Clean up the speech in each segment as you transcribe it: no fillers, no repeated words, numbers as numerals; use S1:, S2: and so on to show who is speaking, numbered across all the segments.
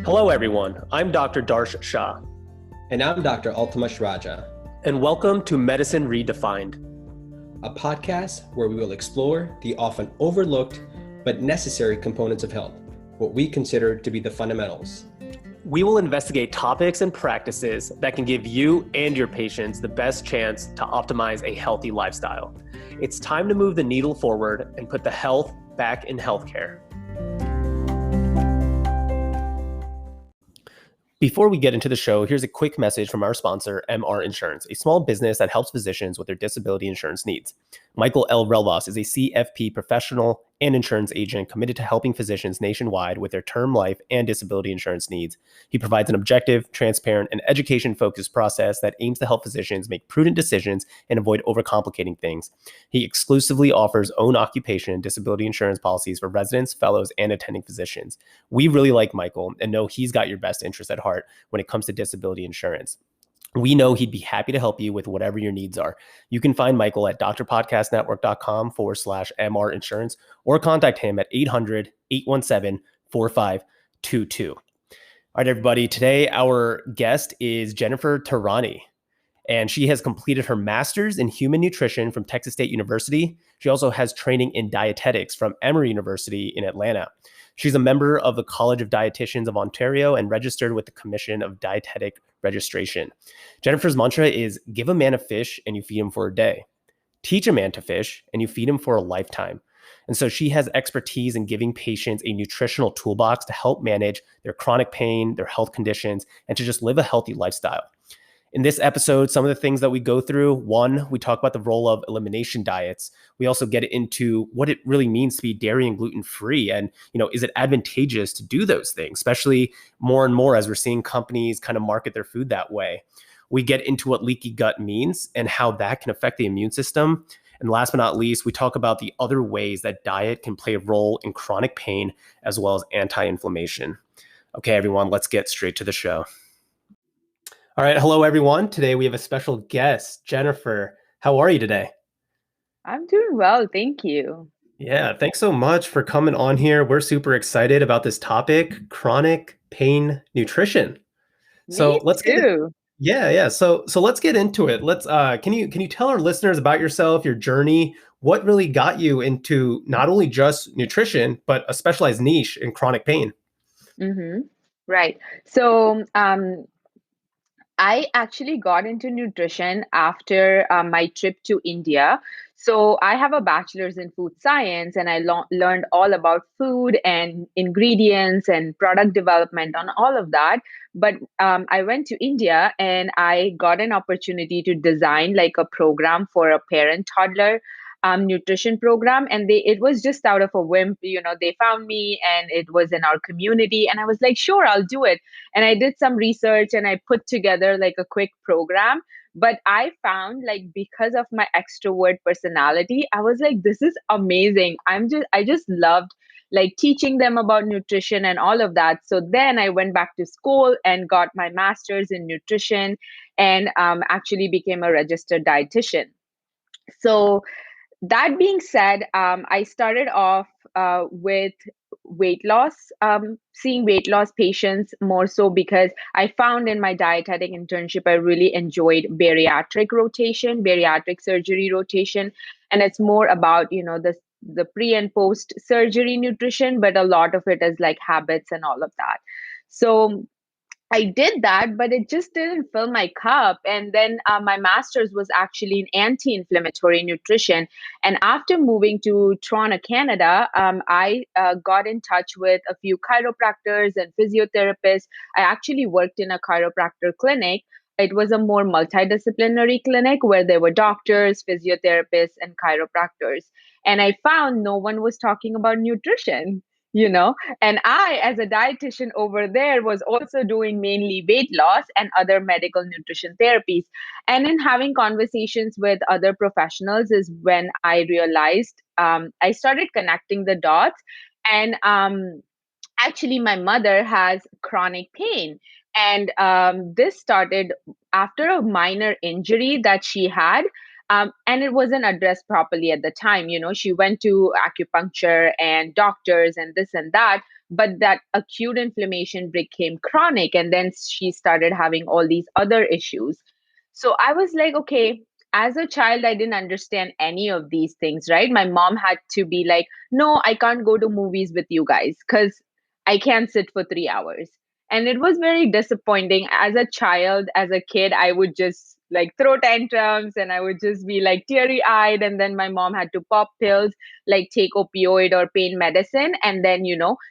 S1: Hello, everyone. I'm Dr. Darsh Shah.
S2: And I'm Dr. Altamash Raja.
S1: And welcome to Medicine Redefined,
S2: a podcast where we will explore the often overlooked but necessary components of health, what we consider to be the fundamentals.
S1: We will investigate topics and practices that can give you and your patients the best chance to optimize a healthy lifestyle. It's time to move the needle forward and put the health back in healthcare. Before we get into the show, here's a quick message from our sponsor, MR Insurance, a small business that helps physicians with their disability insurance needs. Michael L. Relvas is a CFP professional and insurance agent committed to helping physicians nationwide with their term life and disability insurance needs. He provides an objective, transparent, and education-focused process that aims to help physicians make prudent decisions and avoid overcomplicating things. He exclusively offers own occupation and disability insurance policies for residents, fellows, and attending physicians. We really like Michael and know he's got your best interest at heart when it comes to disability insurance. We know he'd be happy to help you with whatever your needs are. You can find Michael at drpodcastnetwork.com/MR Insurance or contact him at 800-817-4522. All right, everybody. Today, our guest is Jenifer Tharani, and she has completed her master's in human nutrition from Texas State University. She also has training in dietetics from Emory University in Atlanta. She's a member of the College of Dietitians of Ontario and registered with the Commission of Dietetic Registration. Jenifer's mantra is give a man a fish and you feed him for a day. Teach a man to fish and you feed him for a lifetime. And so she has expertise in giving patients a nutritional toolbox to help manage their chronic pain, their health conditions, and to just live a healthy lifestyle. In this episode, some of the things that we go through, one, we talk about the role of elimination diets. We also get into what it really means to be dairy and gluten-free. And, is it advantageous to do those things, especially more and more as we're seeing companies kind of market their food that way. We get into what leaky gut means and how that can affect the immune system. And last but not least, we talk about the other ways that diet can play a role in chronic pain as well as anti-inflammation. Okay, everyone, let's get straight to the show. All right. Hello, everyone. Today we have a special guest, Jenifer. How are you today?
S3: I'm doing well. Thank you.
S1: Yeah. Thanks so much for coming on here. We're super excited about this topic, chronic pain nutrition. So let's get it. Yeah. So let's get into it. Let's can you tell our listeners about yourself, your journey, what really got you into not only just nutrition, but a specialized niche in chronic pain?
S3: Mm-hmm. Right. So I actually got into nutrition after my trip to India. So I have a bachelor's in food science, and I learned all about food and ingredients and product development on all of that. But I went to India and I got an opportunity to design like a program for a parent-toddler nutrition program, and it was just out of a whim. They found me and it was in our community, and I was like, sure, I'll do it. And I did some research and I put together like a quick program. But I found, like, because of my extrovert personality, I was like, this is amazing. I just loved like teaching them about nutrition and all of that. So then I went back to school and got my master's in nutrition and actually became a registered dietitian. So that being said, I started off with weight loss, seeing weight loss patients more so because I found in my dietetic internship, I really enjoyed bariatric surgery rotation. And it's more about, the pre and post surgery nutrition, but a lot of it is like habits and all of that. So I did that, but it just didn't fill my cup. And then my master's was actually in anti-inflammatory nutrition. And after moving to Toronto, Canada, I got in touch with a few chiropractors and physiotherapists. I actually worked in a chiropractor clinic. It was a more multidisciplinary clinic where there were doctors, physiotherapists, and chiropractors. And I found no one was talking about nutrition. And I, as a dietitian over there, was also doing mainly weight loss and other medical nutrition therapies. And in having conversations with other professionals is when I realized I started connecting the dots. And actually, my mother has chronic pain. And this started after a minor injury that she had. And it wasn't addressed properly at the time. She went to acupuncture and doctors and this and that, but that acute inflammation became chronic. And then she started having all these other issues. So I was like, okay, as a child, I didn't understand any of these things, right? My mom had to be like, no, I can't go to movies with you guys because I can't sit for 3 hours. And it was very disappointing. As a child, as a kid, I would just like throw tantrums and I would just be like teary eyed. And then my mom had to pop pills, like take opioid or pain medicine. And then,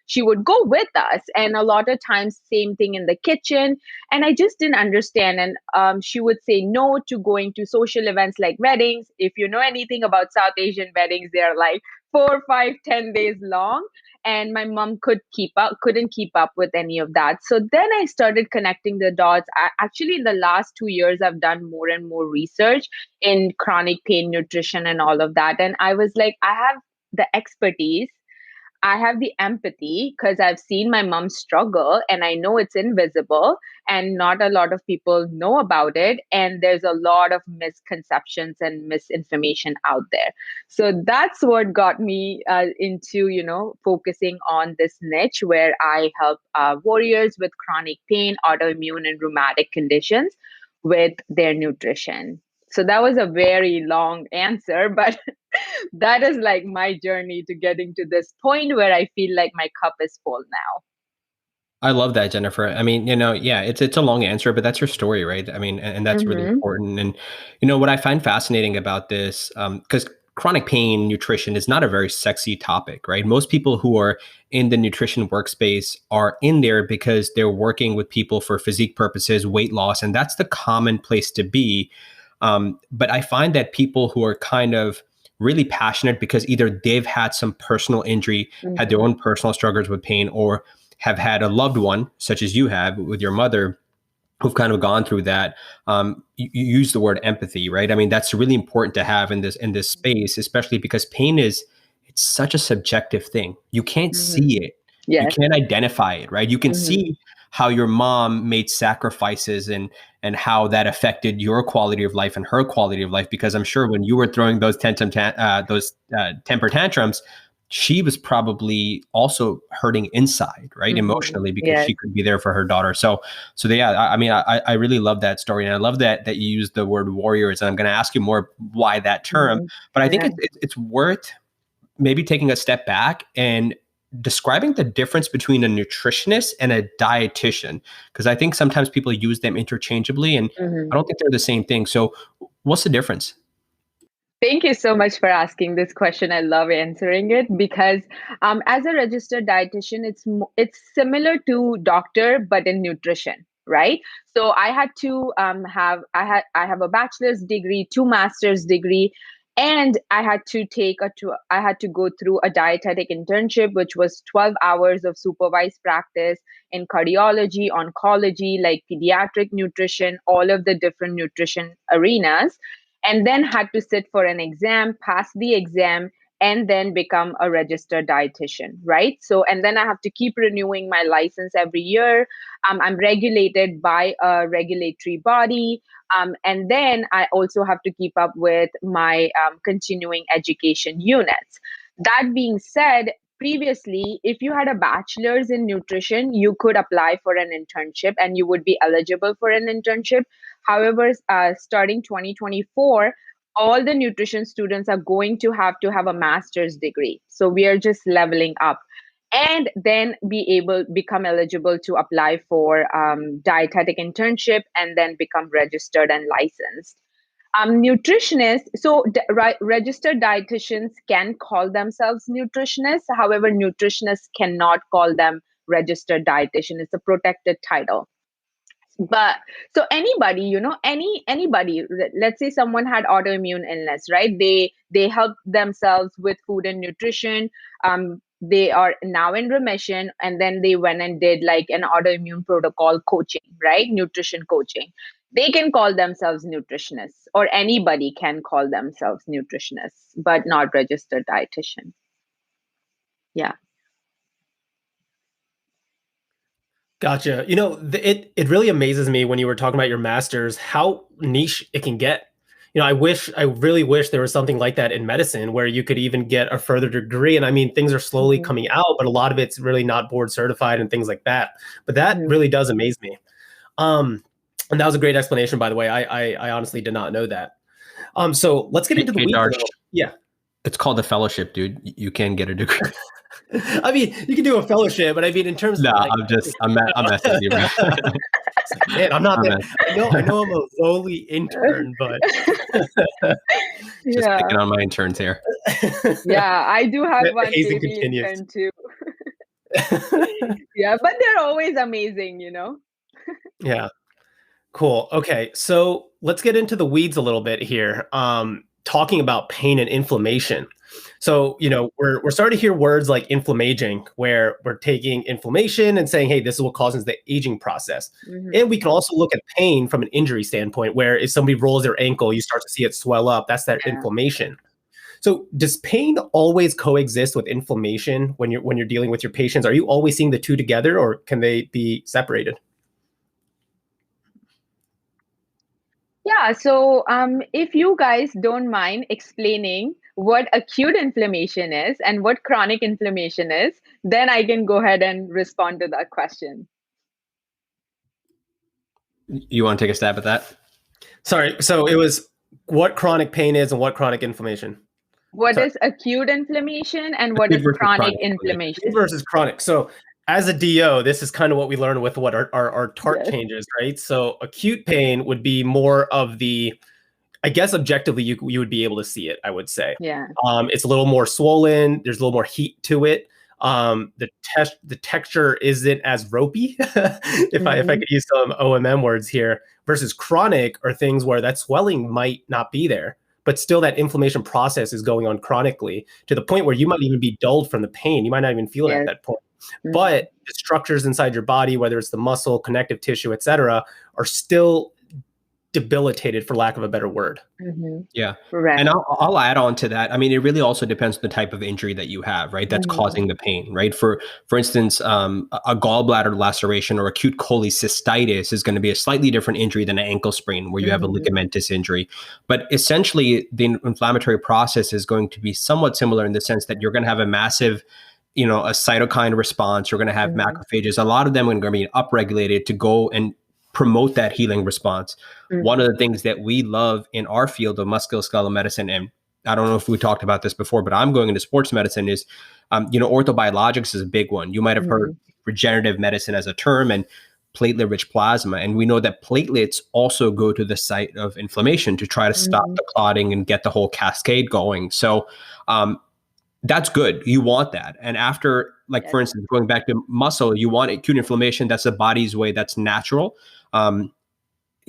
S3: she would go with us. And a lot of times, same thing in the kitchen. And I just didn't understand. And she would say no to going to social events like weddings. If you know anything about South Asian weddings, they're like 4, 5, 10 days long, and my mom couldn't keep up with any of that. So then I started connecting the dots. Actually, in the last 2 years, I've done more and more research in chronic pain nutrition and all of that, and I was like, I have the expertise, I have the empathy, because I've seen my mom struggle and I know it's invisible and not a lot of people know about it. And there's a lot of misconceptions and misinformation out there. So that's what got me into, focusing on this niche where I help warriors with chronic pain, autoimmune, and rheumatic conditions with their nutrition. So that was a very long answer, but that is like my journey to getting to this point where I feel like my cup is full now.
S2: I love that, Jenifer. I mean, yeah, it's a long answer, but that's your story, right? I mean, and that's really
S3: Mm-hmm.
S2: important. And what I find fascinating about this, because chronic pain nutrition is not a very sexy topic, right? Most people who are in the nutrition workspace are in there because they're working with people for physique purposes, weight loss, and that's the common place to be. But I find that people who are kind of really passionate because either they've had some personal injury, had their
S3: Mm-hmm.
S2: own personal struggles with pain, or have had a loved one, such as you have with your mother, who've kind of gone through that. You use the word empathy, right? I mean, that's really important to have in this space, especially because it's such a subjective thing. You can't
S3: Mm-hmm.
S2: see it, you
S3: Yes.
S2: can't identify it, right? You can
S3: Mm-hmm.
S2: see how your mom made sacrifices and how that affected your quality of life and her quality of life. Because I'm sure when you were throwing those temper tantrums, she was probably also hurting inside, right,
S3: Mm-hmm.
S2: emotionally, because
S3: Yes.
S2: she could be there for her daughter. So yeah, I mean, I really love that story, and I love that you use the word warriors. And I'm going to ask you more why that term,
S3: Mm-hmm.
S2: but I think
S3: Yeah.
S2: it's worth maybe taking a step back and describing the difference between a nutritionist and a dietitian, because I think sometimes people use them interchangeably, and I
S3: Mm-hmm.
S2: don't think they're the same thing. So, what's the difference?
S3: Thank you so much for asking this question. I love answering it because, as a registered dietitian, it's similar to doctor but in nutrition, right? So I had to I have a bachelor's degree, two master's degree, and I had to go through a dietetic internship, which was 12 hours of supervised practice in cardiology, oncology, like pediatric nutrition, all of the different nutrition arenas, and then had to sit for an exam, pass the exam, and then become a registered dietitian, right? So, and then I have to keep renewing my license every year. I'm regulated by a regulatory body. And then I also have to keep up with my continuing education units. That being said, previously, if you had a bachelor's in nutrition, you could apply for an internship and you would be eligible for an internship. However, starting 2024, all the nutrition students are going to have a master's degree. So we are just leveling up and then become eligible to apply for dietetic internship and then become registered and licensed. Nutritionists, so registered dietitians can call themselves nutritionists. However, nutritionists cannot call them registered dietitian. It's a protected title. But so anybody, anybody, let's say someone had autoimmune illness, right? They help themselves with food and nutrition. They are now in remission, and then they went and did like an autoimmune protocol coaching, right? Nutrition coaching. They can call themselves nutritionists, or anybody can call themselves nutritionists, but not registered dietitian. Yeah.
S1: Gotcha. It really amazes me when you were talking about your master's, how niche it can get. I really wish there was something like that in medicine where you could even get a further degree. And I mean, things are slowly coming out, but a lot of it's really not board certified and things like that. But that really does amaze me. And that was a great explanation, by the way. I honestly did not know that. So let's get into the weeds. Yeah.
S2: It's called a fellowship, dude. You can get a degree.
S1: I mean, you can do a fellowship, but I mean, in terms of
S2: I'm messing with you, man.
S1: Man, I'm not that. I know I'm a lowly intern, but
S2: just picking on my interns here.
S3: Yeah, I do have one baby intern too. Yeah, but they're always amazing,
S1: Yeah. Cool. Okay, so let's get into the weeds a little bit here. Talking about pain and inflammation. So, we're starting to hear words like inflammaging, where we're taking inflammation and saying, hey, this is what causes the aging process. And we can also look at pain from an injury standpoint, where if somebody rolls their ankle, you start to see it swell up. That's that inflammation. So does pain always coexist with inflammation when you're dealing with your patients? Are you always seeing the two together, or can they be separated?
S3: Yeah, so if you guys don't mind explaining what acute inflammation is and what chronic inflammation is, then I can go ahead and respond to that question.
S2: You want to take a stab at that?
S1: Sorry, so it was what chronic pain is and what chronic inflammation.
S3: What is acute inflammation and what is chronic inflammation?
S1: Acute versus chronic. So as a DO, this is kind of what we learned with what our TART changes, right? So acute pain would be more of the, I guess objectively you would be able to see it, I would say.
S3: Yeah.
S1: It's a little more swollen. There's a little more heat to it. The texture isn't as ropey, if I could use some OMM words here, versus chronic are things where that swelling might not be there, but still that inflammation process is going on chronically to the point where you might even be dulled from the pain. You might not even feel it at that point. But the structures inside your body, whether it's the muscle, connective tissue, et cetera, are still debilitated, for lack of a better word.
S2: Yeah. Correct. And I'll add on to that. I mean, it really also depends on the type of injury that you have, right? That's causing the pain, right? For instance, a gallbladder laceration or acute cholecystitis is going to be a slightly different injury than an ankle sprain where you have a ligamentous injury. But essentially, the inflammatory process is going to be somewhat similar in the sense that you're going to have a massive a cytokine response. You're going to have macrophages. A lot of them are going to be upregulated to go and promote that healing response. One of the things that we love in our field of musculoskeletal medicine, and I don't know if we talked about this before, but I'm going into sports medicine, is, orthobiologics is a big one. You might have heard regenerative medicine as a term and platelet-rich plasma. And we know that platelets also go to the site of inflammation to try to stop the clotting and get the whole cascade going. So, that's good. You want that. And after, for instance, going back to muscle, you want acute inflammation. That's the body's way. That's natural.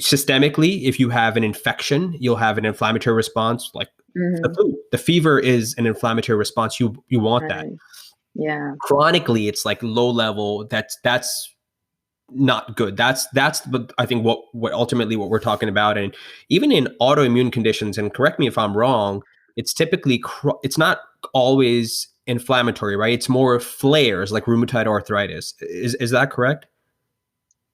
S2: Systemically, if you have an infection, you'll have an inflammatory response, like the flu. The fever is an inflammatory response. You want that.
S3: Yeah.
S2: Chronically, it's like low level. That's not good. That's I think what ultimately what we're talking about. And even in autoimmune conditions, and correct me if I'm wrong, it's typically it's not always inflammatory, right? It's more flares like rheumatoid arthritis. Is that correct?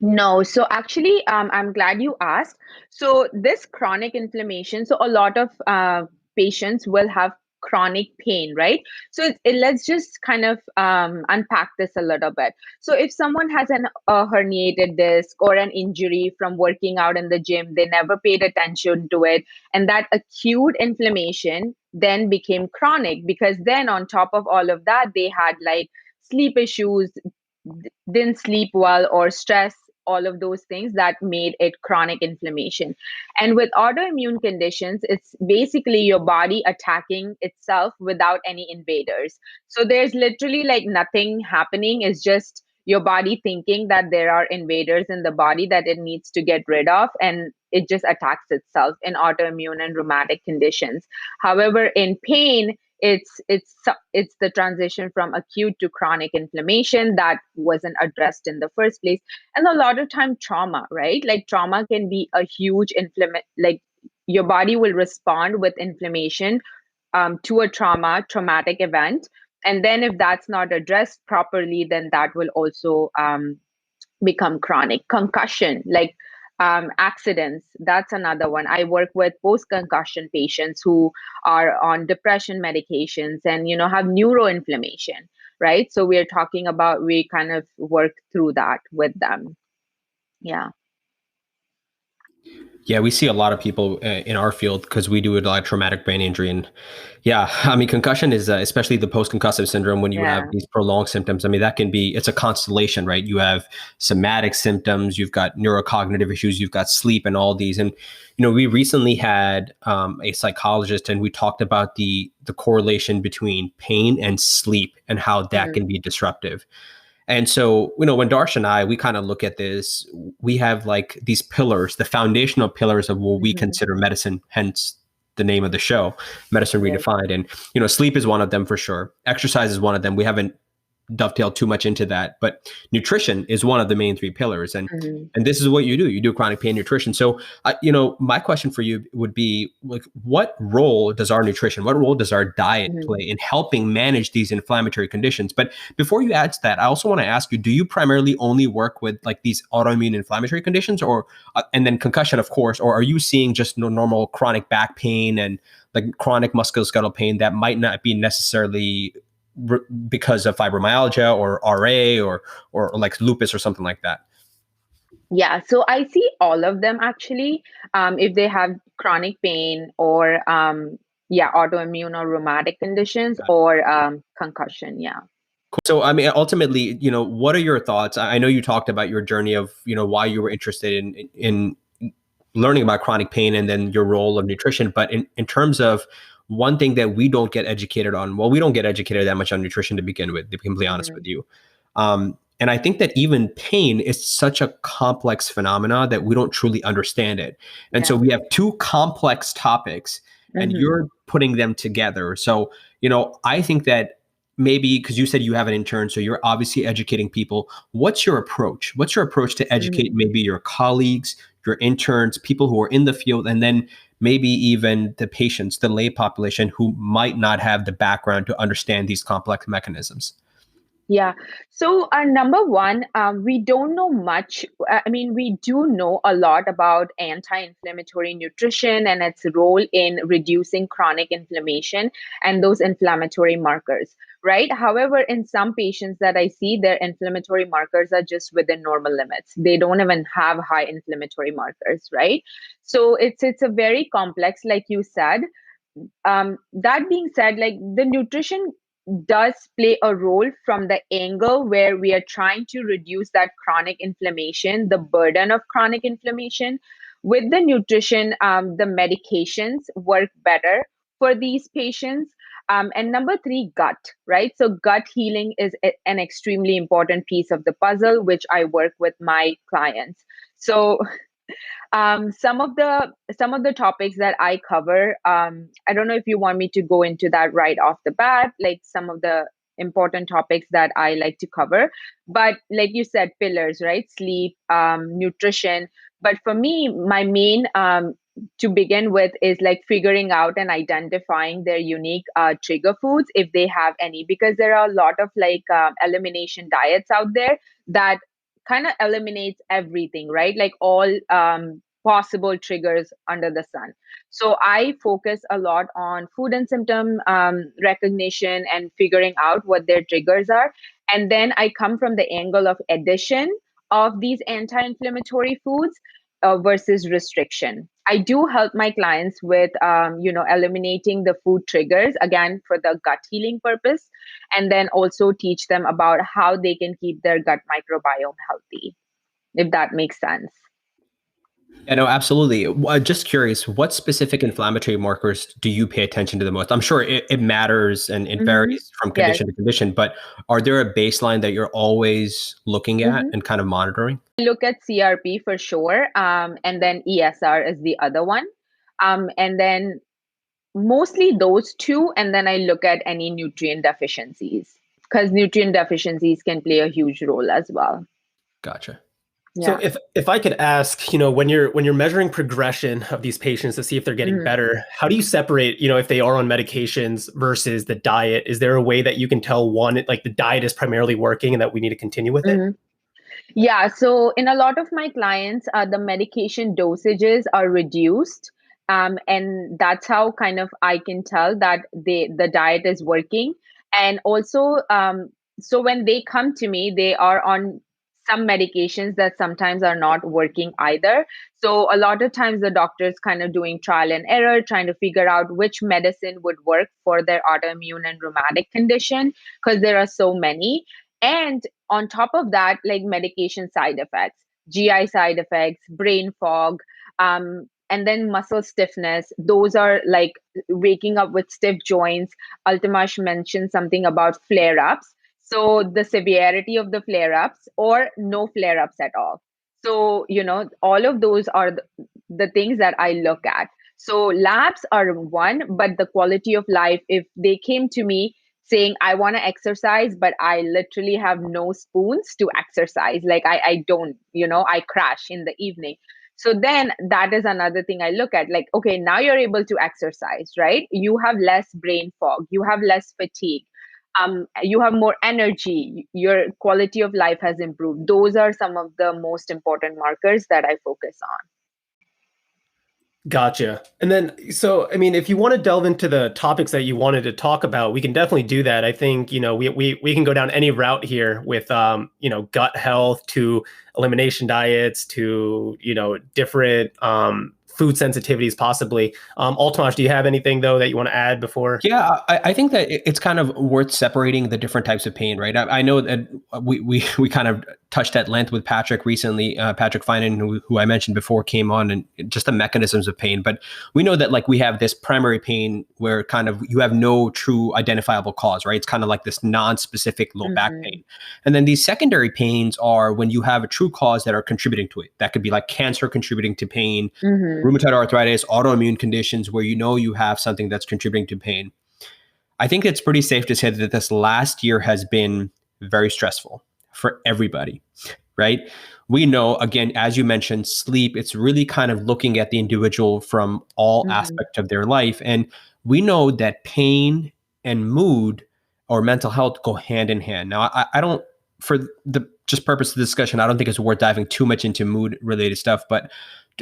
S3: No. So actually, I'm glad you asked. So this chronic inflammation, so a lot of patients will have chronic pain, right? So let's just kind of unpack this a little bit. So if someone has a herniated disc or an injury from working out in the gym, they never paid attention to it, and that acute inflammation then became chronic, because then on top of all of that, they had like sleep issues, didn't sleep well, or stress, all of those things that made it chronic inflammation. And with autoimmune conditions, it's basically your body attacking itself without any invaders. So there's literally like nothing happening. It's just your body thinking that there are invaders in the body that it needs to get rid of, and it just attacks itself in autoimmune and rheumatic conditions. However, in pain, it's the transition from acute to chronic inflammation that wasn't addressed in the first place. And a lot of time trauma, right? Like trauma can be a huge like your body will respond with inflammation to a traumatic event. And then if that's not addressed properly, then that will also become chronic. Concussion, like Accidents, that's another one. I work with post-concussion patients who are on depression medications and, have neuroinflammation, right? So we kind of work through that with them. Yeah.
S2: Yeah, we see a lot of people in our field because we do a lot of traumatic brain injury. And yeah, I mean, concussion is especially the post-concussive syndrome when you have
S3: Yeah.
S2: these prolonged symptoms. I mean, it's a constellation, right? You have somatic symptoms, you've got neurocognitive issues, you've got sleep and all these. And, we recently had a psychologist and we talked about the correlation between pain and sleep and how that can be disruptive. And so, when Darsh and I, we kind of look at this, we have like these pillars, the foundational pillars of what we consider medicine, hence the name of the show, Medicine Redefined. And, sleep is one of them for sure. Exercise is one of them. We haven't dovetailed too much into that, but nutrition is one of the main three pillars. And this is what you do. You do chronic pain nutrition. So, my question for you would be like, what role does our diet play in helping manage these inflammatory conditions? But before you add to that, I also want to ask you, do you primarily only work with like these autoimmune inflammatory conditions or, and then concussion, of course, or are you seeing just normal chronic back pain and like chronic musculoskeletal pain that might not be necessarily because of fibromyalgia or RA or like lupus or something like that?
S3: Yeah, so I see all of them actually. If they have chronic pain or autoimmune or rheumatic conditions or concussion. Yeah.
S2: Cool. So, I mean, ultimately, what are your thoughts? I know you talked about your journey of, why you were interested in learning about chronic pain and then your role of nutrition. But in terms of one thing that we don't get educated on, well, we don't get educated that much on nutrition to begin with, to be completely honest with you. And I think that even pain is such a complex phenomena that we don't truly understand it. And so we have two complex topics and you're putting them together. So, I think that maybe because you said you have an intern, so you're obviously educating people. What's your approach? What's your approach to educate maybe your colleagues, your interns, people who are in the field, and then maybe even the patients, the lay population who might not have the background to understand these complex mechanisms?
S3: Yeah. So, number one, we don't know much. I mean, we do know a lot about anti-inflammatory nutrition and its role in reducing chronic inflammation and those inflammatory markers, right? However, in some patients that I see, their inflammatory markers are just within normal limits. They don't even have high inflammatory markers, right? So it's a very complex, like you said. That being said, like the nutrition does play a role from the angle where we are trying to reduce that chronic inflammation, the burden of chronic inflammation. With the nutrition, the medications work better for these patients. And number three, gut, right? So gut healing is an extremely important piece of the puzzle, which I work with my clients. So some of the topics that I cover, I don't know if you want me to go into that right off the bat, like some of the important topics that I like to cover. But like you said, pillars, right? Sleep, nutrition. But for me, my main to begin with is like figuring out and identifying their unique trigger foods if they have any, because there are a lot of like elimination diets out there that kind of eliminates everything, right? Like all possible triggers under the sun. So I focus a lot on food and symptom recognition and figuring out what their triggers are. And then I come from the angle of addition of these anti-inflammatory foods versus restriction. I do help my clients with, eliminating the food triggers, again, for the gut healing purpose, and then also teach them about how they can keep their gut microbiome healthy, if that makes sense.
S2: Yeah, no, absolutely. Just curious, what specific inflammatory markers do you pay attention to the most? I'm sure it matters and it varies from condition to condition, but are there a baseline that you're always looking at and kind of monitoring?
S3: I look at CRP for sure, and then ESR is the other one. And then mostly those two, and then I look at any nutrient deficiencies, because nutrient deficiencies can play a huge role as well.
S2: Gotcha.
S1: So if I could ask, when you're measuring progression of these patients to see if they're getting better, how do you separate, if they are on medications versus the diet? Is there a way that you can tell one, like the diet is primarily working and that we need to continue with it?
S3: Yeah, so in a lot of my clients, the medication dosages are reduced. And that's how kind of I can tell that the diet is working. And also, so when they come to me, they are on some medications that sometimes are not working either. So a lot of times the doctor's kind of doing trial and error, trying to figure out which medicine would work for their autoimmune and rheumatic condition, because there are so many. And on top of that, like medication side effects, GI side effects, brain fog, and then muscle stiffness. Those are like waking up with stiff joints. Altamash mentioned something about flare ups. So the severity of the flare ups or no flare ups at all. So, all of those are the things that I look at. So labs are one, but the quality of life, if they came to me saying I want to exercise, but I literally have no spoons to exercise, like I don't, I crash in the evening. So then that is another thing I look at, like, okay, now you're able to exercise, right? You have less brain fog, you have less fatigue, you have more energy, your quality of life has improved. Those are some of the most important markers that I focus on.
S1: Gotcha. And then, so, I mean, if you want to delve into the topics that you wanted to talk about, we can definitely do that. I think, we can go down any route here with, gut health to elimination diets to, different food sensitivities possibly. Altamash, do you have anything though that you want to add before?
S2: Yeah, I think that it's kind of worth separating the different types of pain, right? I know that we kind of touched at length with Patrick recently. Patrick Finan, who I mentioned before, came on, and just the mechanisms of pain. But we know that like we have this primary pain where kind of you have no true identifiable cause, right? It's kind of like this non-specific low back pain. And then these secondary pains are when you have a true cause that are contributing to it. That could be like cancer contributing to pain, rheumatoid arthritis, autoimmune conditions where you have something that's contributing to pain. I think it's pretty safe to say that this last year has been very stressful for everybody, right? We know, again, as you mentioned, sleep, it's really kind of looking at the individual from all aspects of their life. And we know that pain and mood or mental health go hand in hand. Now, I don't, for the just purpose of the discussion, I don't think it's worth diving too much into mood related stuff, but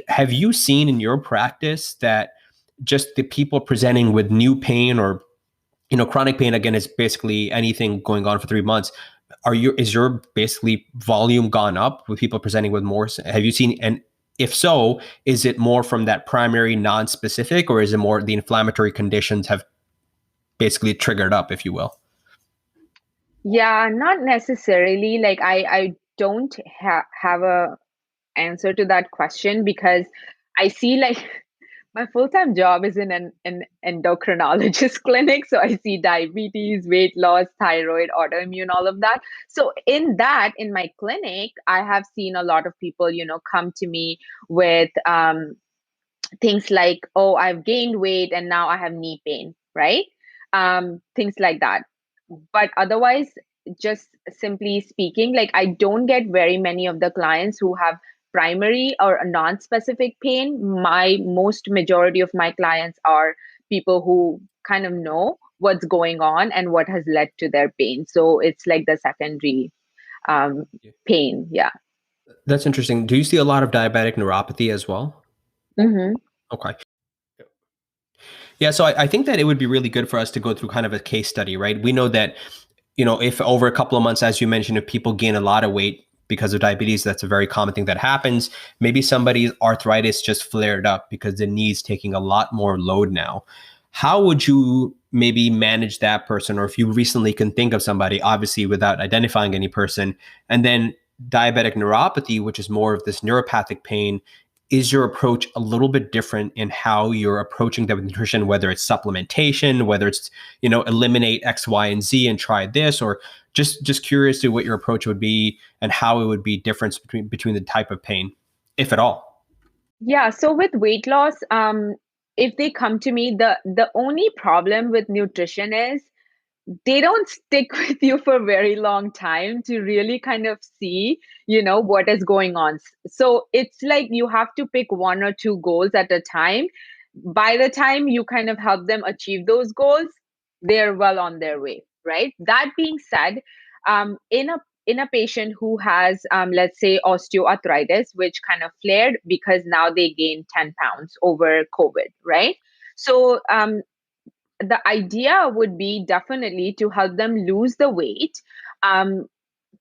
S2: have you seen in your practice that just the people presenting with new pain or chronic pain, again, is basically anything going on for 3 months. Is your basically volume gone up with people presenting with more? Have you seen, and if so, is it more from that primary non-specific, or is it more the inflammatory conditions have basically triggered up, if you will?
S3: Yeah, not necessarily. Like I don't have a answer to that question, because I see like my full-time job is in an endocrinologist clinic. So I see diabetes, weight loss, thyroid, autoimmune, all of that. So in my clinic, I have seen a lot of people, come to me with things like, oh, I've gained weight and now I have knee pain, right? Things like that. But otherwise, just simply speaking, like I don't get very many of the clients who have primary or a non-specific pain. My most majority of my clients are people who kind of know what's going on and what has led to their pain. So it's like the secondary pain. Yeah.
S2: That's interesting. Do you see a lot of diabetic neuropathy as well? Okay. Yeah, so I think that it would be really good for us to go through kind of a case study, right? We know that, if over a couple of months, as you mentioned, if people gain a lot of weight because of diabetes, that's a very common thing that happens. Maybe somebody's arthritis just flared up because the knee's taking a lot more load now. How would you maybe manage that person? Or if you recently can think of somebody, obviously without identifying any person, and then diabetic neuropathy, which is more of this neuropathic pain, is your approach a little bit different in how you're approaching the nutrition, whether it's supplementation, whether it's, eliminate X, Y, and Z and try this, or just curious to what your approach would be and how it would be different between the type of pain, if at all?
S3: Yeah. So with weight loss, if they come to me, the only problem with nutrition is they don't stick with you for a very long time to really kind of see, what is going on. So it's like you have to pick one or two goals at a time. By the time you kind of help them achieve those goals, they're well on their way, right? That being said, in a in a patient who has, let's say, osteoarthritis, which kind of flared because now they gained 10 pounds over COVID, right? So the idea would be definitely to help them lose the weight um,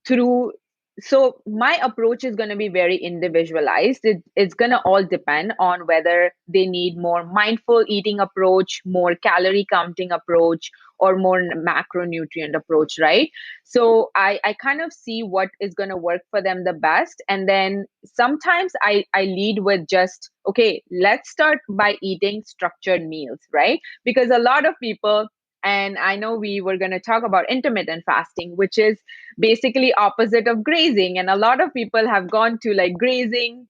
S3: through. So my approach is going to be very individualized. It's going to all depend on whether they need more mindful eating approach, more calorie counting approach, or more macronutrient approach, right? So I kind of see what is going to work for them the best, and then sometimes I lead with just, okay, let's start by eating structured meals, right? Because a lot of people, and I know we were going to talk about intermittent fasting, which is basically opposite of grazing, and a lot of people have gone to like grazing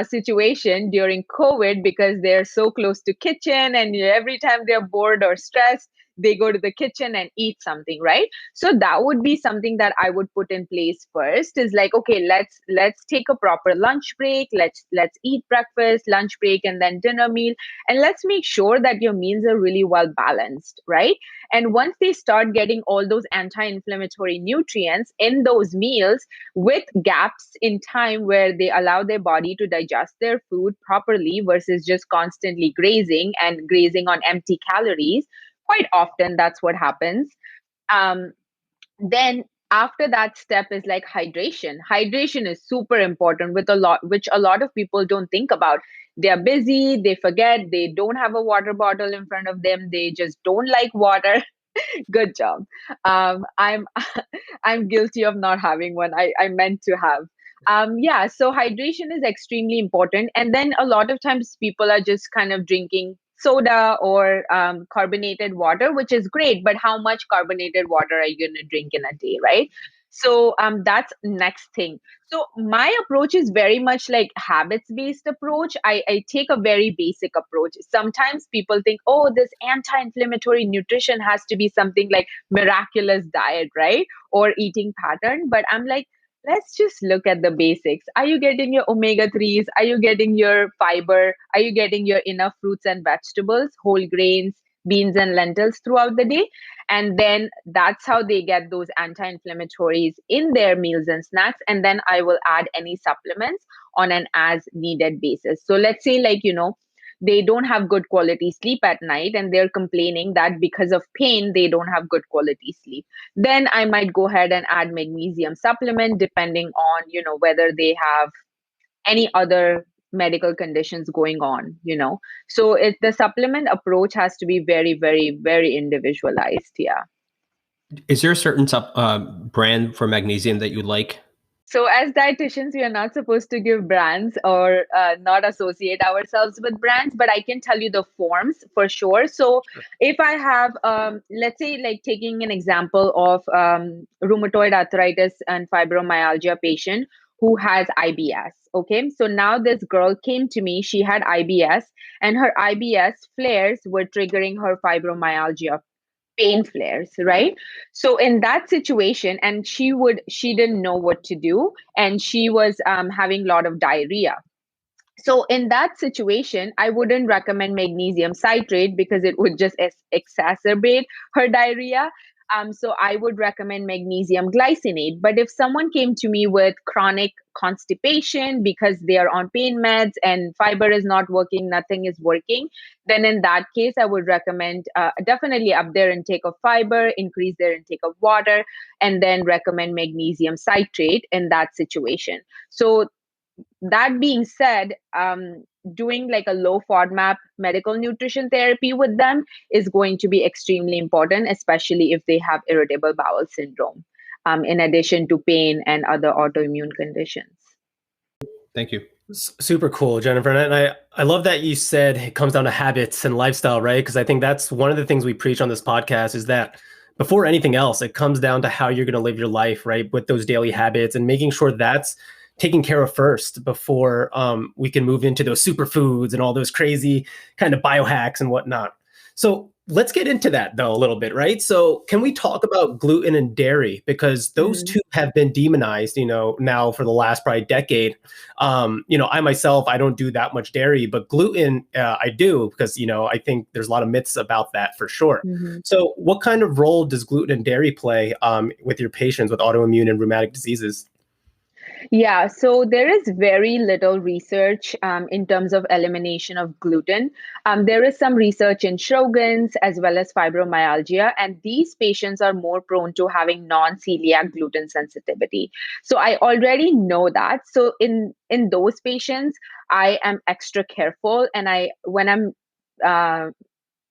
S3: situation during COVID because they're so close to kitchen, and every time they're bored or stressed, they go to the kitchen and eat something, right? So that would be something that I would put in place first, is like, okay, let's take a proper lunch break, let's eat breakfast, lunch break, and then dinner meal, and let's make sure that your meals are really well balanced, right? And once they start getting all those anti-inflammatory nutrients in those meals with gaps in time where they allow their body to digest their food properly versus just constantly grazing and grazing on empty calories, quite often that's what happens. Um, then after that step is like hydration. Hydration is super important, with a lot, which a lot of people don't think about. They're busy, they forget, they don't have a water bottle in front of them, they just don't like water. Good job. I'm I'm guilty of not having one. I meant to have. Yeah, so hydration is extremely important. And then a lot of times people are just kind of drinking soda or carbonated water, which is great, but how much carbonated water are you going to drink in a day, right? So that's next thing. So my approach is very much like habits based approach. I take a very basic approach. Sometimes people think, oh, this anti-inflammatory nutrition has to be something like miraculous diet, right? Or eating pattern. But I'm like, let's just look at the basics. Are you getting your omega 3s? Are you getting your fiber? Are you getting your enough fruits and vegetables, whole grains, beans and lentils throughout the day? And then that's how they get those anti-inflammatories in their meals and snacks. And then I will add any supplements on an as needed basis. So let's say, like, they don't have good quality sleep at night and they're complaining that because of pain they don't have good quality sleep, then I might go ahead and add magnesium supplement, depending on whether they have any other medical conditions going on. So the supplement approach has to be very, very, very individualized. Yeah.
S2: Is there a certain brand for magnesium that you like?
S3: So as dietitians, we are not supposed to give brands or not associate ourselves with brands, but I can tell you the forms for sure. So if I have, let's say, like taking an example of rheumatoid arthritis and fibromyalgia patient who has IBS. Okay, so now this girl came to me, she had IBS, and her IBS flares were triggering her fibromyalgia pain flares, right? So in that situation, and she didn't know what to do, and she was having a lot of diarrhea. So in that situation, I wouldn't recommend magnesium citrate because it would just exacerbate her diarrhea. So I would recommend magnesium glycinate. But if someone came to me with chronic constipation because they are on pain meds and fiber is not working, nothing is working, then in that case, I would recommend definitely up their intake of fiber, increase their intake of water, and then recommend magnesium citrate in that situation. So that being said, doing like a low FODMAP medical nutrition therapy with them is going to be extremely important, especially if they have irritable bowel syndrome, in addition to pain and other autoimmune conditions.
S2: Thank you.
S1: Super cool, Jenifer. And I love that you said it comes down to habits and lifestyle, right? Because I think that's one of the things we preach on this podcast, is that before anything else, it comes down to how you're going to live your life, right? With those daily habits and making sure that's taken care of first before we can move into those superfoods and all those crazy kind of biohacks and whatnot. So let's get into that though a little bit, right? So can we talk about gluten and dairy, because those two have been demonized, now for the last probably decade. I myself, I don't do that much dairy, but gluten, I do, because, I think there's a lot of myths about that for sure. So what kind of role does gluten and dairy play with your patients with autoimmune and rheumatic diseases?
S3: Yeah, so there is very little research in terms of elimination of gluten. There is some research in Sjogren's as well as fibromyalgia, and these patients are more prone to having non-celiac gluten sensitivity. So I already know that. So in those patients, I am extra careful, and when I'm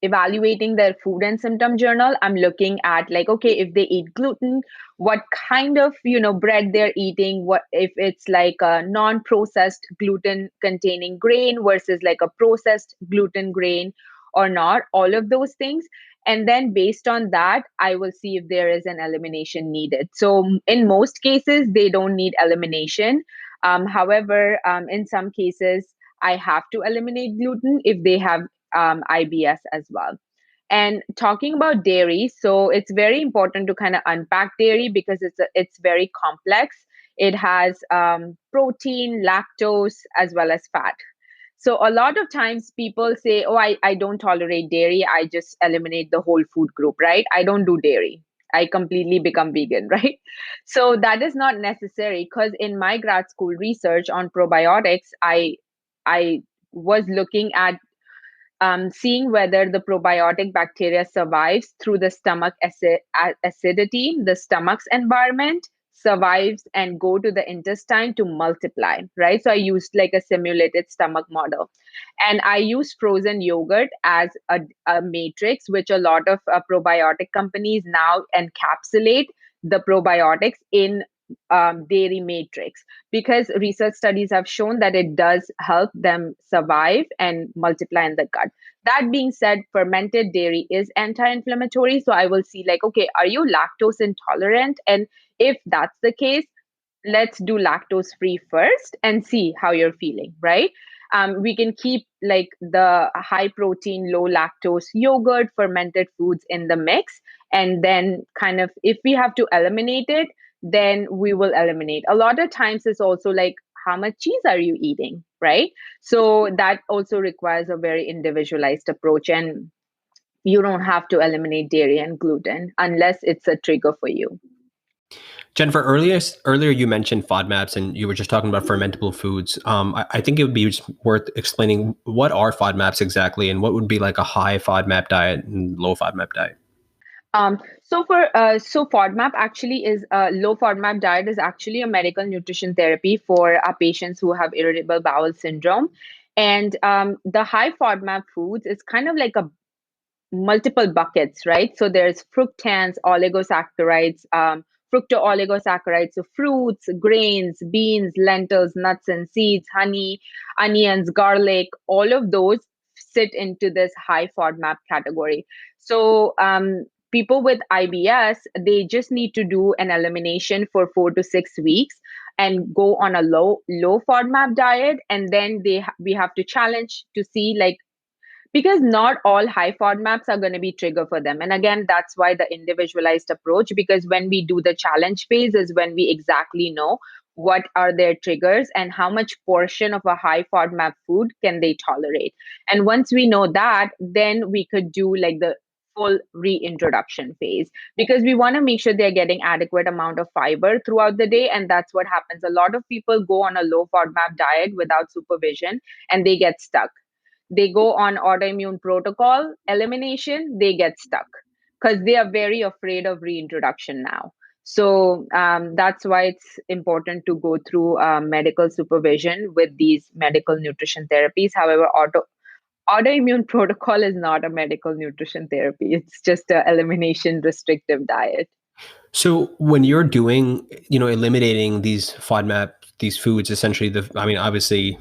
S3: evaluating their food and symptom journal, I'm looking at like, okay, if they eat gluten, what kind of bread they're eating, what if it's like a non-processed gluten containing grain versus like a processed gluten grain or not, all of those things. And then based on that, I will see if there is an elimination needed. So in most cases they don't need elimination. However, in some cases I have to eliminate gluten if they have IBS as well. And talking about dairy, so it's very important to kind of unpack dairy because it's very complex. It has protein, lactose, as well as fat. So a lot of times people say, oh, I don't tolerate dairy. I just eliminate the whole food group, right? I don't do dairy. I completely become vegan, right? So that is not necessary, because in my grad school research on probiotics, I was looking at seeing whether the probiotic bacteria survives through the stomach acidity, the stomach's environment, survives and go to the intestine to multiply, right? So I used like a simulated stomach model. And I used frozen yogurt as a matrix, which a lot of probiotic companies now encapsulate the probiotics in dairy matrix, because research studies have shown that it does help them survive and multiply in the gut. That being said, fermented dairy is anti-inflammatory. So I will see like, okay, are you lactose intolerant? And if that's the case, let's do lactose free first and see how you're feeling, right? We can keep like the high protein, low lactose yogurt, fermented foods in the mix. And then kind of, if we have to eliminate it, then we will eliminate. A lot of times it's also like, how much cheese are you eating, right? So that also requires a very individualized approach. And you don't have to eliminate dairy and gluten unless it's a trigger for you.
S2: Jenifer, earlier you mentioned FODMAPs and you were just talking about fermentable foods. I think it would be worth explaining what are FODMAPs exactly and what would be like a high FODMAP diet and low FODMAP diet.
S3: So FODMAP actually is low FODMAP diet is actually a medical nutrition therapy for patients who have irritable bowel syndrome. And the high FODMAP foods is kind of like a multiple buckets, right? So there's fructans, oligosaccharides, fructooligosaccharides, so fruits, grains, beans, lentils, nuts and seeds, honey, onions, garlic, all of those sit into this high FODMAP category. So people with IBS, they just need to do an elimination for 4 to 6 weeks and go on a low FODMAP diet, and then we have to challenge to see like, because not all high FODMAPs are going to be trigger for them. And again, that's why the individualized approach, because when we do the challenge phase is when we exactly know what are their triggers and how much portion of a high FODMAP food can they tolerate. And once we know that, then we could do like the full reintroduction phase, because we want to make sure they're getting adequate amount of fiber throughout the day. And that's what happens. A lot of people go on a low FODMAP diet without supervision and they get stuck. They go on autoimmune protocol elimination, they get stuck because they are very afraid of reintroduction now. So that's why it's important to go through medical supervision with these medical nutrition therapies. However, autoimmune protocol is not a medical nutrition therapy. It's just an elimination restrictive diet.
S2: So when you're doing, eliminating these FODMAP, these foods, essentially, obviously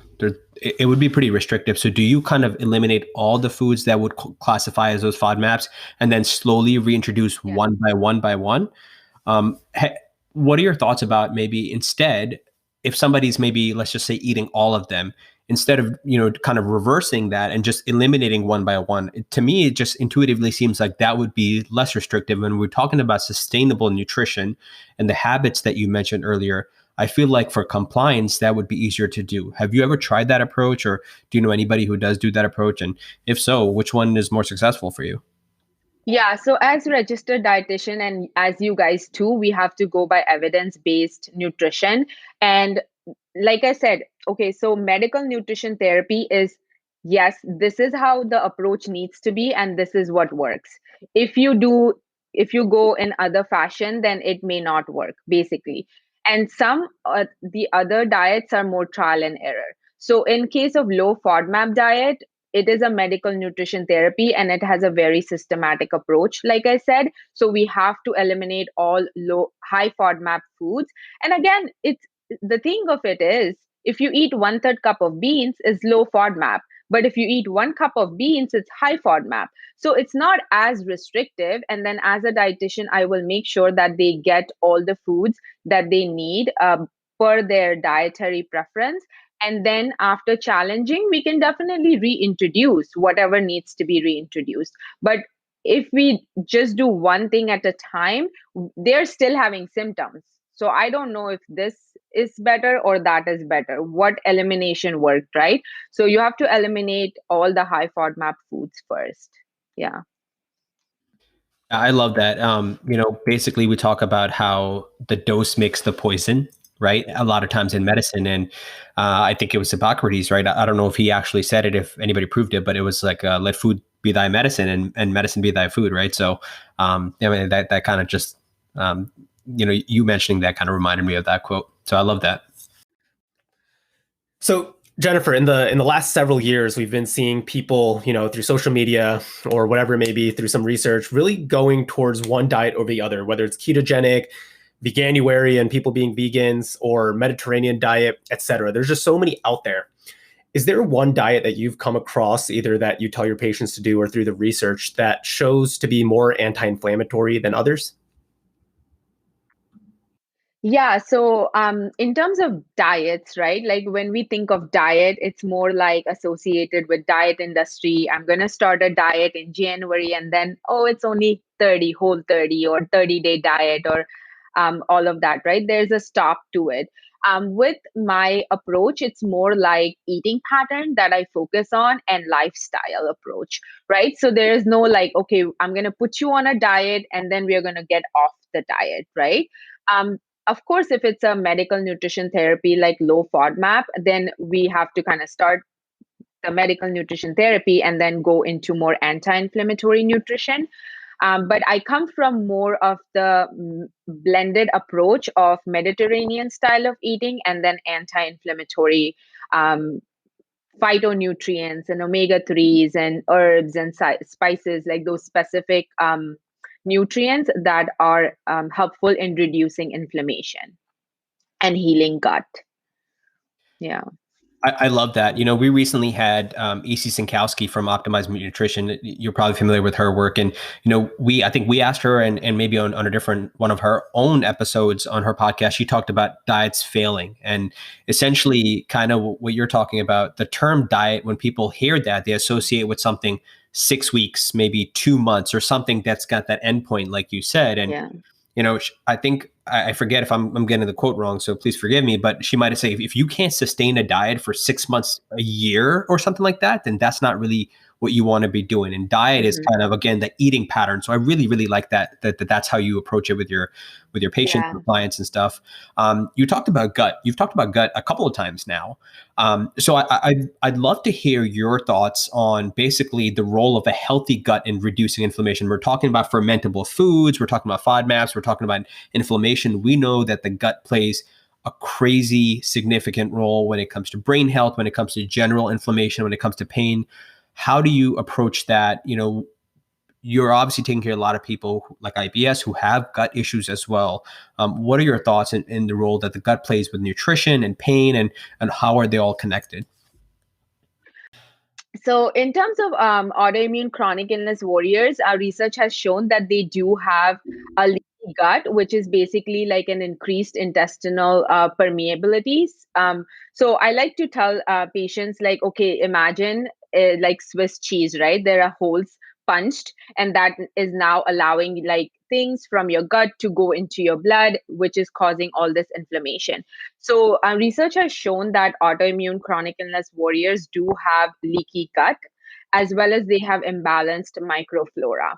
S2: it would be pretty restrictive. So do you kind of eliminate all the foods that would classify as those FODMAPs and then slowly reintroduce one by one? What are your thoughts about maybe instead, if somebody's maybe, let's just say, eating all of them, instead of, kind of reversing that and just eliminating one by one. To me, it just intuitively seems like that would be less restrictive. When we're talking about sustainable nutrition and the habits that you mentioned earlier, I feel like for compliance, that would be easier to do. Have you ever tried that approach, or do you know anybody who does do that approach? And if so, which one is more successful for you?
S3: Yeah, so as registered dietitian and as you guys too, we have to go by evidence-based nutrition. And like I said, okay, so medical nutrition therapy is, yes, this is how the approach needs to be, and this is what works. If you do, if you go in other fashion, then it may not work, basically. And some the other diets are more trial and error. So in case of low FODMAP diet, it is a medical nutrition therapy and it has a very systematic approach, like I said. So we have to eliminate all high FODMAP foods. And again, it's the thing of it is, if you eat 1/3 cup of beans is low FODMAP, but if you eat 1 cup of beans, it's high FODMAP. So it's not as restrictive. And then as a dietitian, I will make sure that they get all the foods that they need per their dietary preference. And then after challenging, we can definitely reintroduce whatever needs to be reintroduced. But if we just do one thing at a time, they're still having symptoms. So I don't know if this is better or that is better. What elimination worked, right? So you have to eliminate all the high FODMAP foods first. Yeah.
S2: I love that. Basically we talk about how the dose makes the poison, right? A lot of times in medicine. And I think it was Hippocrates, right? I don't know if he actually said it, if anybody proved it, but it was like, let food be thy medicine and medicine be thy food, right? So, that kind of just, you mentioning that kind of reminded me of that quote. So I love that.
S1: So Jenifer, in the last several years, we've been seeing people, through social media or whatever it may be, through some research, really going towards one diet over the other, whether it's ketogenic, veganuary, and people being vegans, or Mediterranean diet, etc. There's just so many out there. Is there one diet that you've come across, either that you tell your patients to do or through the research, that shows to be more anti-inflammatory than others?
S3: Yeah, so in terms of diets, right? Like when we think of diet, it's more like associated with diet industry. I'm going to start a diet in January and then, oh, it's only 30, whole 30 or 30-day diet or all of that, right? There's a stop to it. With my approach, it's more like eating pattern that I focus on and lifestyle approach, right? So there's no like, okay, I'm going to put you on a diet and then we're going to get off the diet, right? Of course, if it's a medical nutrition therapy like low FODMAP, then we have to kind of start the medical nutrition therapy and then go into more anti-inflammatory nutrition. But I come from more of the blended approach of Mediterranean style of eating and then anti-inflammatory phytonutrients and omega-3s and herbs and spices, like those specific nutrients that are helpful in reducing inflammation and healing gut. Yeah.
S2: I love that. We recently had EC Sinkowski from Optimized Nutrition. You're probably familiar with her work. And, I think we asked her and maybe on a different one of her own episodes on her podcast, she talked about diets failing. And essentially kind of what you're talking about, the term diet, when people hear that, they associate with something 6 weeks, maybe 2 months, or something that's got that endpoint, like you said. And,
S3: Yeah.
S2: I think, I forget if I'm getting the quote wrong, so please forgive me, but she might have said, if you can't sustain a diet for 6 months, a year or something like that, then that's not really what you want to be doing. And diet is kind of, again, the eating pattern. So I really, really like that's how you approach it with your patients, your clients and stuff. You talked about gut. You've talked about gut a couple of times now. So I'd love to hear your thoughts on basically the role of a healthy gut in reducing inflammation. We're talking about fermentable foods. We're talking about FODMAPs. We're talking about inflammation. We know that the gut plays a crazy significant role when it comes to brain health, when it comes to general inflammation, when it comes to pain. How do you approach that? You're obviously taking care of a lot of people like IBS who have gut issues as well. What are your thoughts in the role that the gut plays with nutrition and pain, and how are they all connected?
S3: So in terms of autoimmune chronic illness warriors, our research has shown that they do have a leaky gut, which is basically like an increased intestinal permeability. So I like to tell patients, like, okay, imagine like Swiss cheese, right? There are holes punched, and that is now allowing like things from your gut to go into your blood, which is causing all this inflammation. So research has shown that autoimmune chronic illness warriors do have leaky gut, as well as they have imbalanced microflora.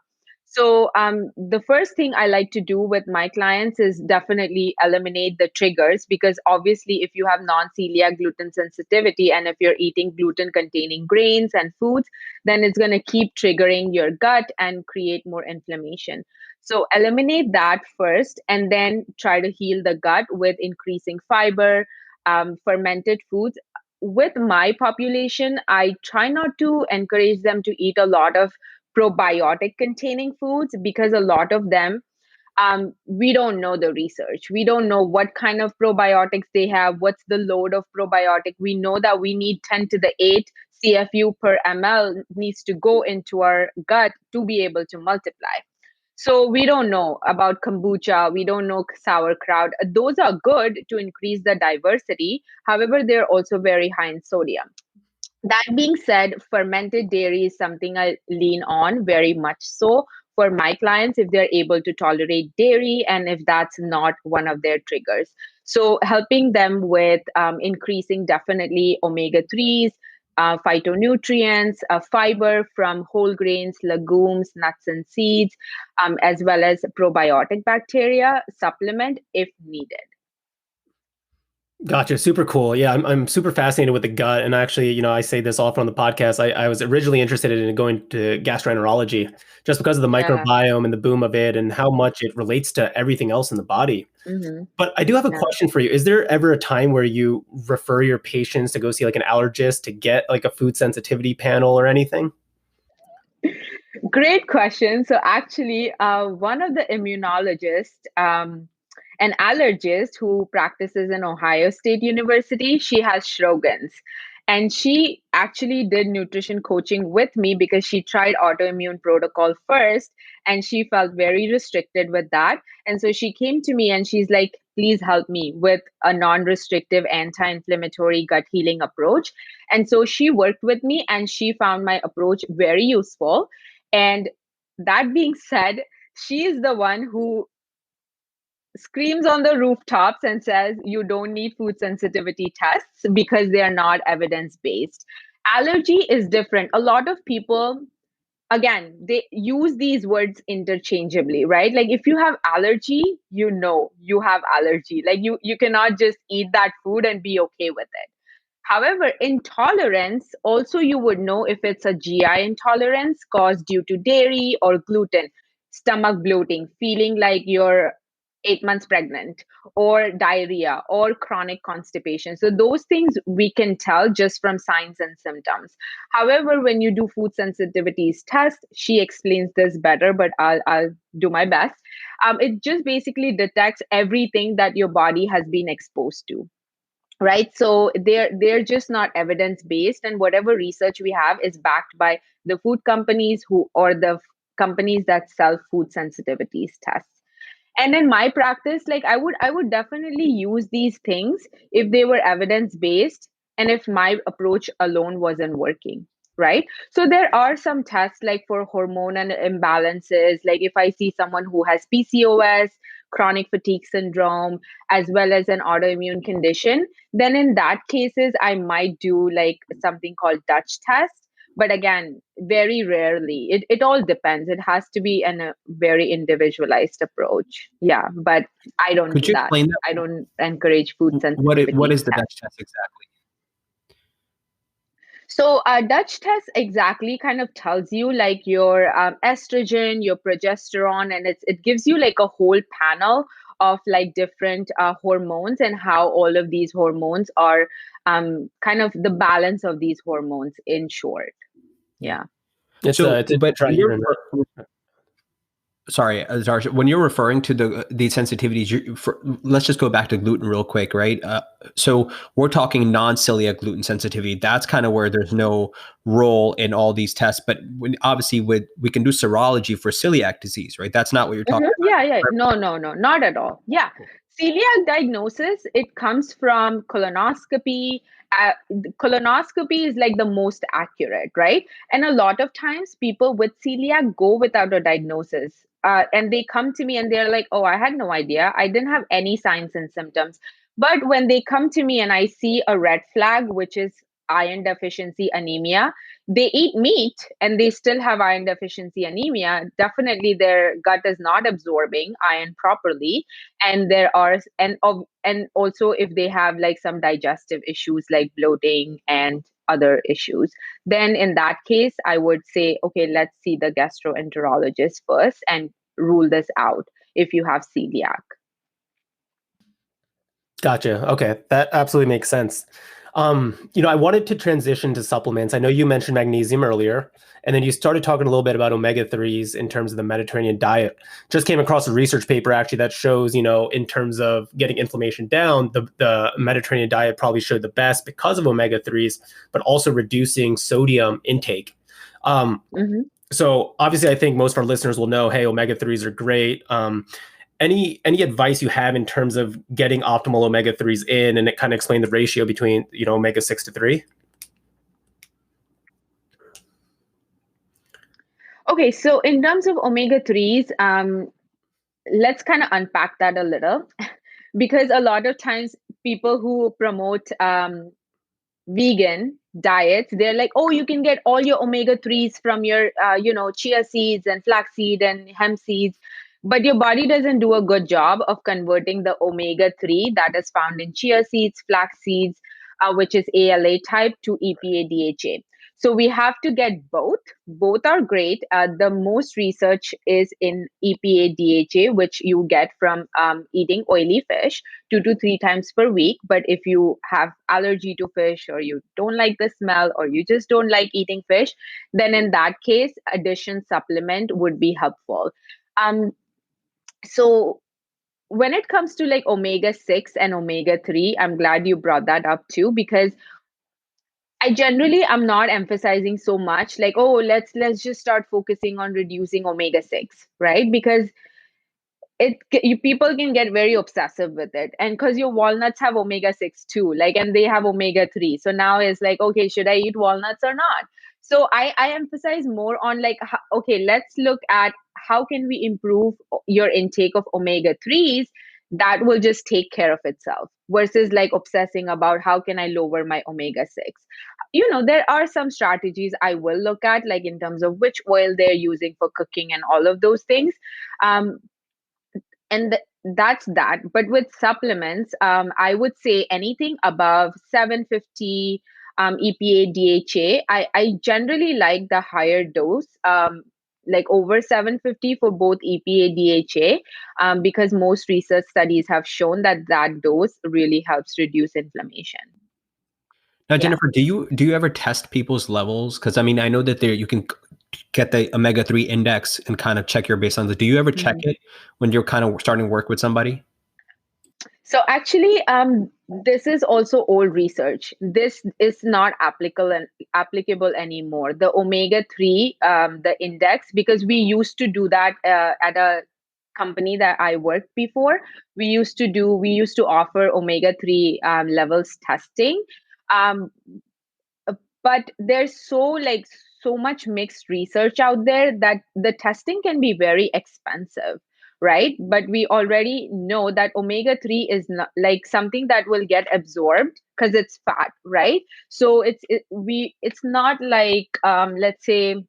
S3: So the first thing I like to do with my clients is definitely eliminate the triggers, because obviously if you have non-celiac gluten sensitivity and if you're eating gluten containing grains and foods, then it's going to keep triggering your gut and create more inflammation. So eliminate that first, and then try to heal the gut with increasing fiber, fermented foods. With my population, I try not to encourage them to eat a lot of probiotic containing foods, because a lot of them, we don't know the research. We don't know what kind of probiotics they have, what's the load of probiotic. We know that we need 10 to the 8 CFU per ml needs to go into our gut to be able to multiply. So we don't know about kombucha, we don't know sauerkraut. Those are good to increase the diversity. However, they're also very high in sodium. That being said, fermented dairy is something I lean on very much so for my clients if they're able to tolerate dairy and if that's not one of their triggers. So, helping them with increasing definitely omega 3s, phytonutrients, fiber from whole grains, legumes, nuts, and seeds, as well as probiotic bacteria supplement if needed.
S1: Gotcha. Super cool. Yeah, I'm super fascinated with the gut. And actually, I say this often on the podcast. I was originally interested in going to gastroenterology just because of the
S3: Yeah.
S1: microbiome and the boom of it and how much it relates to everything else in the body.
S3: Mm-hmm.
S1: But I do have a
S3: Yeah.
S1: question for you. Is there ever a time where you refer your patients to go see like an allergist to get like a food sensitivity panel or anything?
S3: Great question. So actually, one of the immunologists, an allergist who practices in Ohio State University, she has Sjogren's. And she actually did nutrition coaching with me because she tried autoimmune protocol first and she felt very restricted with that. And so she came to me and she's like, please help me with a non-restrictive anti-inflammatory gut healing approach. And so she worked with me and she found my approach very useful. And that being said, she is the one who screams on the rooftops and says you don't need food sensitivity tests because they are not evidence based. Allergy is different. A lot of people, again, they use these words interchangeably, right? Like if you have allergy, you have allergy. Like you cannot just eat that food and be okay with it. However, intolerance, also you would know if it's a GI intolerance caused due to dairy or gluten, stomach bloating, feeling like you're 8 months pregnant, or diarrhea, or chronic constipation. So those things we can tell just from signs and symptoms. However, when you do food sensitivities test, she explains this better, but I'll do my best. It just basically detects everything that your body has been exposed to, right? So they're just not evidence based, and whatever research we have is backed by the food companies who, or the companies that sell food sensitivities tests. And in my practice, like I would definitely use these things if they were evidence based and if my approach alone wasn't working, right? So there are some tests like for hormonal imbalances, like if I see someone who has PCOS, chronic fatigue syndrome, as well as an autoimmune condition, then in that cases I might do like something called Dutch test. But again, very rarely. It all depends. It has to be a very individualized approach. Yeah, but I don't
S2: Could
S3: do
S2: you
S3: that.
S2: explain that?
S3: I don't encourage food
S2: What
S3: sensitivity
S2: is the
S3: tests.
S2: Dutch test exactly?
S3: So a Dutch test exactly kind of tells you like your estrogen, your progesterone, and it gives you like a whole panel of like different hormones and how all of these hormones are kind of the balance of these hormones in short. Yeah.
S1: It's
S2: So,
S1: it's a
S2: but in your
S1: triurinary.
S2: sorry, Zarsh, when you're referring to these sensitivities, let's just go back to gluten real quick, right? So we're talking non-celiac gluten sensitivity. That's kind of where there's no role in all these tests. But obviously, we can do serology for celiac disease, right? That's not what you're talking about.
S3: Yeah. No, not at all. Yeah. Celiac diagnosis, it comes from colonoscopy. Colonoscopy is like the most accurate, right? And a lot of times people with celiac go without a diagnosis. And they come to me and they're like, oh, I had no idea. I didn't have any signs and symptoms. But when they come to me and I see a red flag, which is iron deficiency anemia, they eat meat and they still have iron deficiency anemia. Definitely their gut is not absorbing iron properly. And there are, and also if they have like some digestive issues like bloating and other issues, then in that case, I would say, okay, let's see the gastroenterologist first and rule this out if you have celiac.
S1: Gotcha. Okay. That absolutely makes sense. I wanted to transition to supplements. I know you mentioned magnesium earlier, and then you started talking a little bit about omega-3s in terms of the Mediterranean diet. Just came across a research paper actually that shows, in terms of getting inflammation down, the Mediterranean diet probably showed the best because of omega-3s, but also reducing sodium intake. So obviously I think most of our listeners will know, hey, omega-3s are great. Any advice you have in terms of getting optimal omega-3s in, and it kind of explain the ratio between, omega-6 to 3?
S3: Okay, so in terms of omega-3s, let's kind of unpack that a little because a lot of times people who promote vegan diets, they're like, oh, you can get all your omega-3s from your, chia seeds and flaxseed and hemp seeds. But your body doesn't do a good job of converting the omega-3 that is found in chia seeds, flax seeds, which is ALA type, to EPA DHA. So we have to get both. Both are great. The most research is in EPA DHA, which you get from eating oily fish 2 to 3 times per week. But if you have allergy to fish, or you don't like the smell, or you just don't like eating fish, then in that case, addition supplement would be helpful. So when it comes to like omega-6 and omega-3, I'm glad you brought that up too, because I generally am not emphasizing so much like, oh, let's just start focusing on reducing omega-6, right? Because people can get very obsessive with it, and because your walnuts have omega-6 too, like, and they have omega-3, so now it's like, okay, should I eat walnuts or not? So I emphasize more on like, okay, let's look at how can we improve your intake of omega-3s that will just take care of itself, versus like obsessing about how can I lower my omega-6. There are some strategies I will look at, like in terms of which oil they're using for cooking and all of those things. And that's that. But with supplements, I would say anything above 750 EPA DHA. I generally like the higher dose, like over 750 for both EPA DHA, because most research studies have shown that that dose really helps reduce inflammation.
S2: Now, Jenifer, do you ever test people's levels? Because I mean, I know that you can get the omega-3 index and kind of check your baseline. Do you ever check it when you're kind of starting to work with somebody?
S3: So actually, this is also old research. This is not applicable anymore. The omega-3, the index, because we used to do that at a company that I worked before. We used to offer omega-3 levels testing. But there's so much mixed research out there that the testing can be very expensive, right? But we already know that omega-3 is not like something that will get absorbed because it's fat, right? So it's not like, let's say,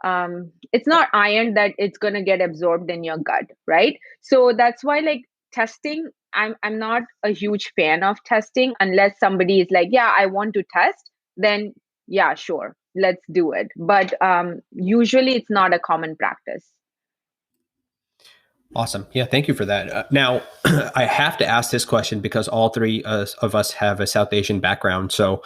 S3: it's not iron that it's going to get absorbed in your gut, right? So that's why, like, testing, I'm not a huge fan of testing unless somebody is like, yeah, I want to test, then yeah, sure, let's do it. But usually it's not a common practice.
S2: Awesome. Yeah, thank you for that. Now, I have to ask this question because all three of us have a South Asian background. So,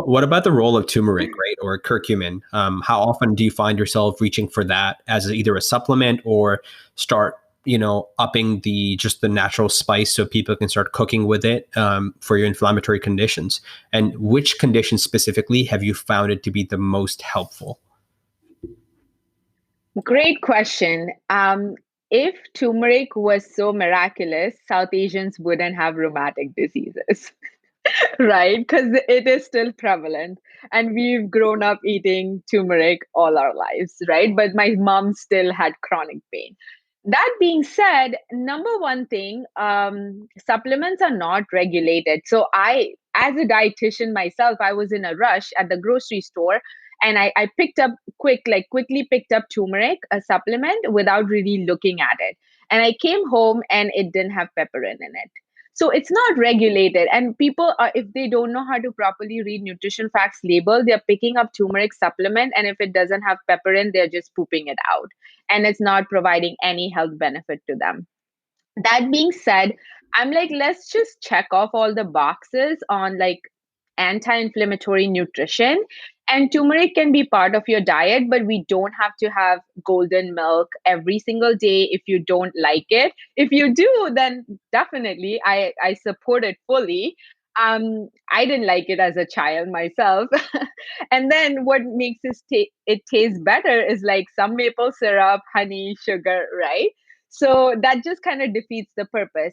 S2: what about the role of turmeric, right, or curcumin? How often do you find yourself reaching for that as either a supplement or start, upping the natural spice so people can start cooking with it for your inflammatory conditions? And which conditions specifically have you found it to be the most helpful?
S3: Great question. If turmeric was so miraculous, South Asians wouldn't have rheumatic diseases, right? Because it is still prevalent. And we've grown up eating turmeric all our lives, right? But my mom still had chronic pain. That being said, number one thing, supplements are not regulated. So as a dietitian myself, I was in a rush at the grocery store and I picked up quickly picked up turmeric, a supplement without really looking at it. And I came home and it didn't have pepperin in it. So it's not regulated. And people are, if they don't know how to properly read nutrition facts label, they're picking up turmeric supplement. And if it doesn't have pepperin, they're just pooping it out. And it's not providing any health benefit to them. That being said, I'm like, let's just check off all the boxes on like anti-inflammatory nutrition. And turmeric can be part of your diet, but we don't have to have golden milk every single day if you don't like it. If you do, then definitely I support it fully. I didn't like it as a child myself. And then what makes it taste better is like some maple syrup, honey, sugar, right? So that just kind of defeats the purpose.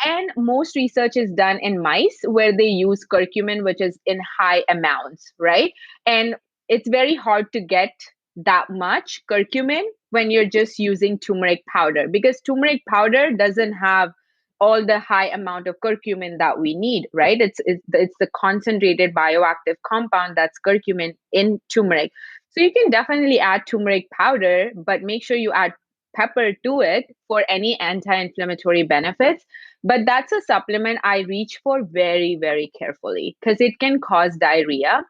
S3: And most research is done in mice where they use curcumin, which is in high amounts, right? And it's very hard to get that much curcumin when you're just using turmeric powder, because turmeric powder doesn't have all the high amount of curcumin that we need, right? It's the concentrated bioactive compound that's curcumin in turmeric. So you can definitely add turmeric powder, but make sure you add pepper to it for any anti-inflammatory benefits. But that's a supplement I reach for very, very carefully because it can cause diarrhea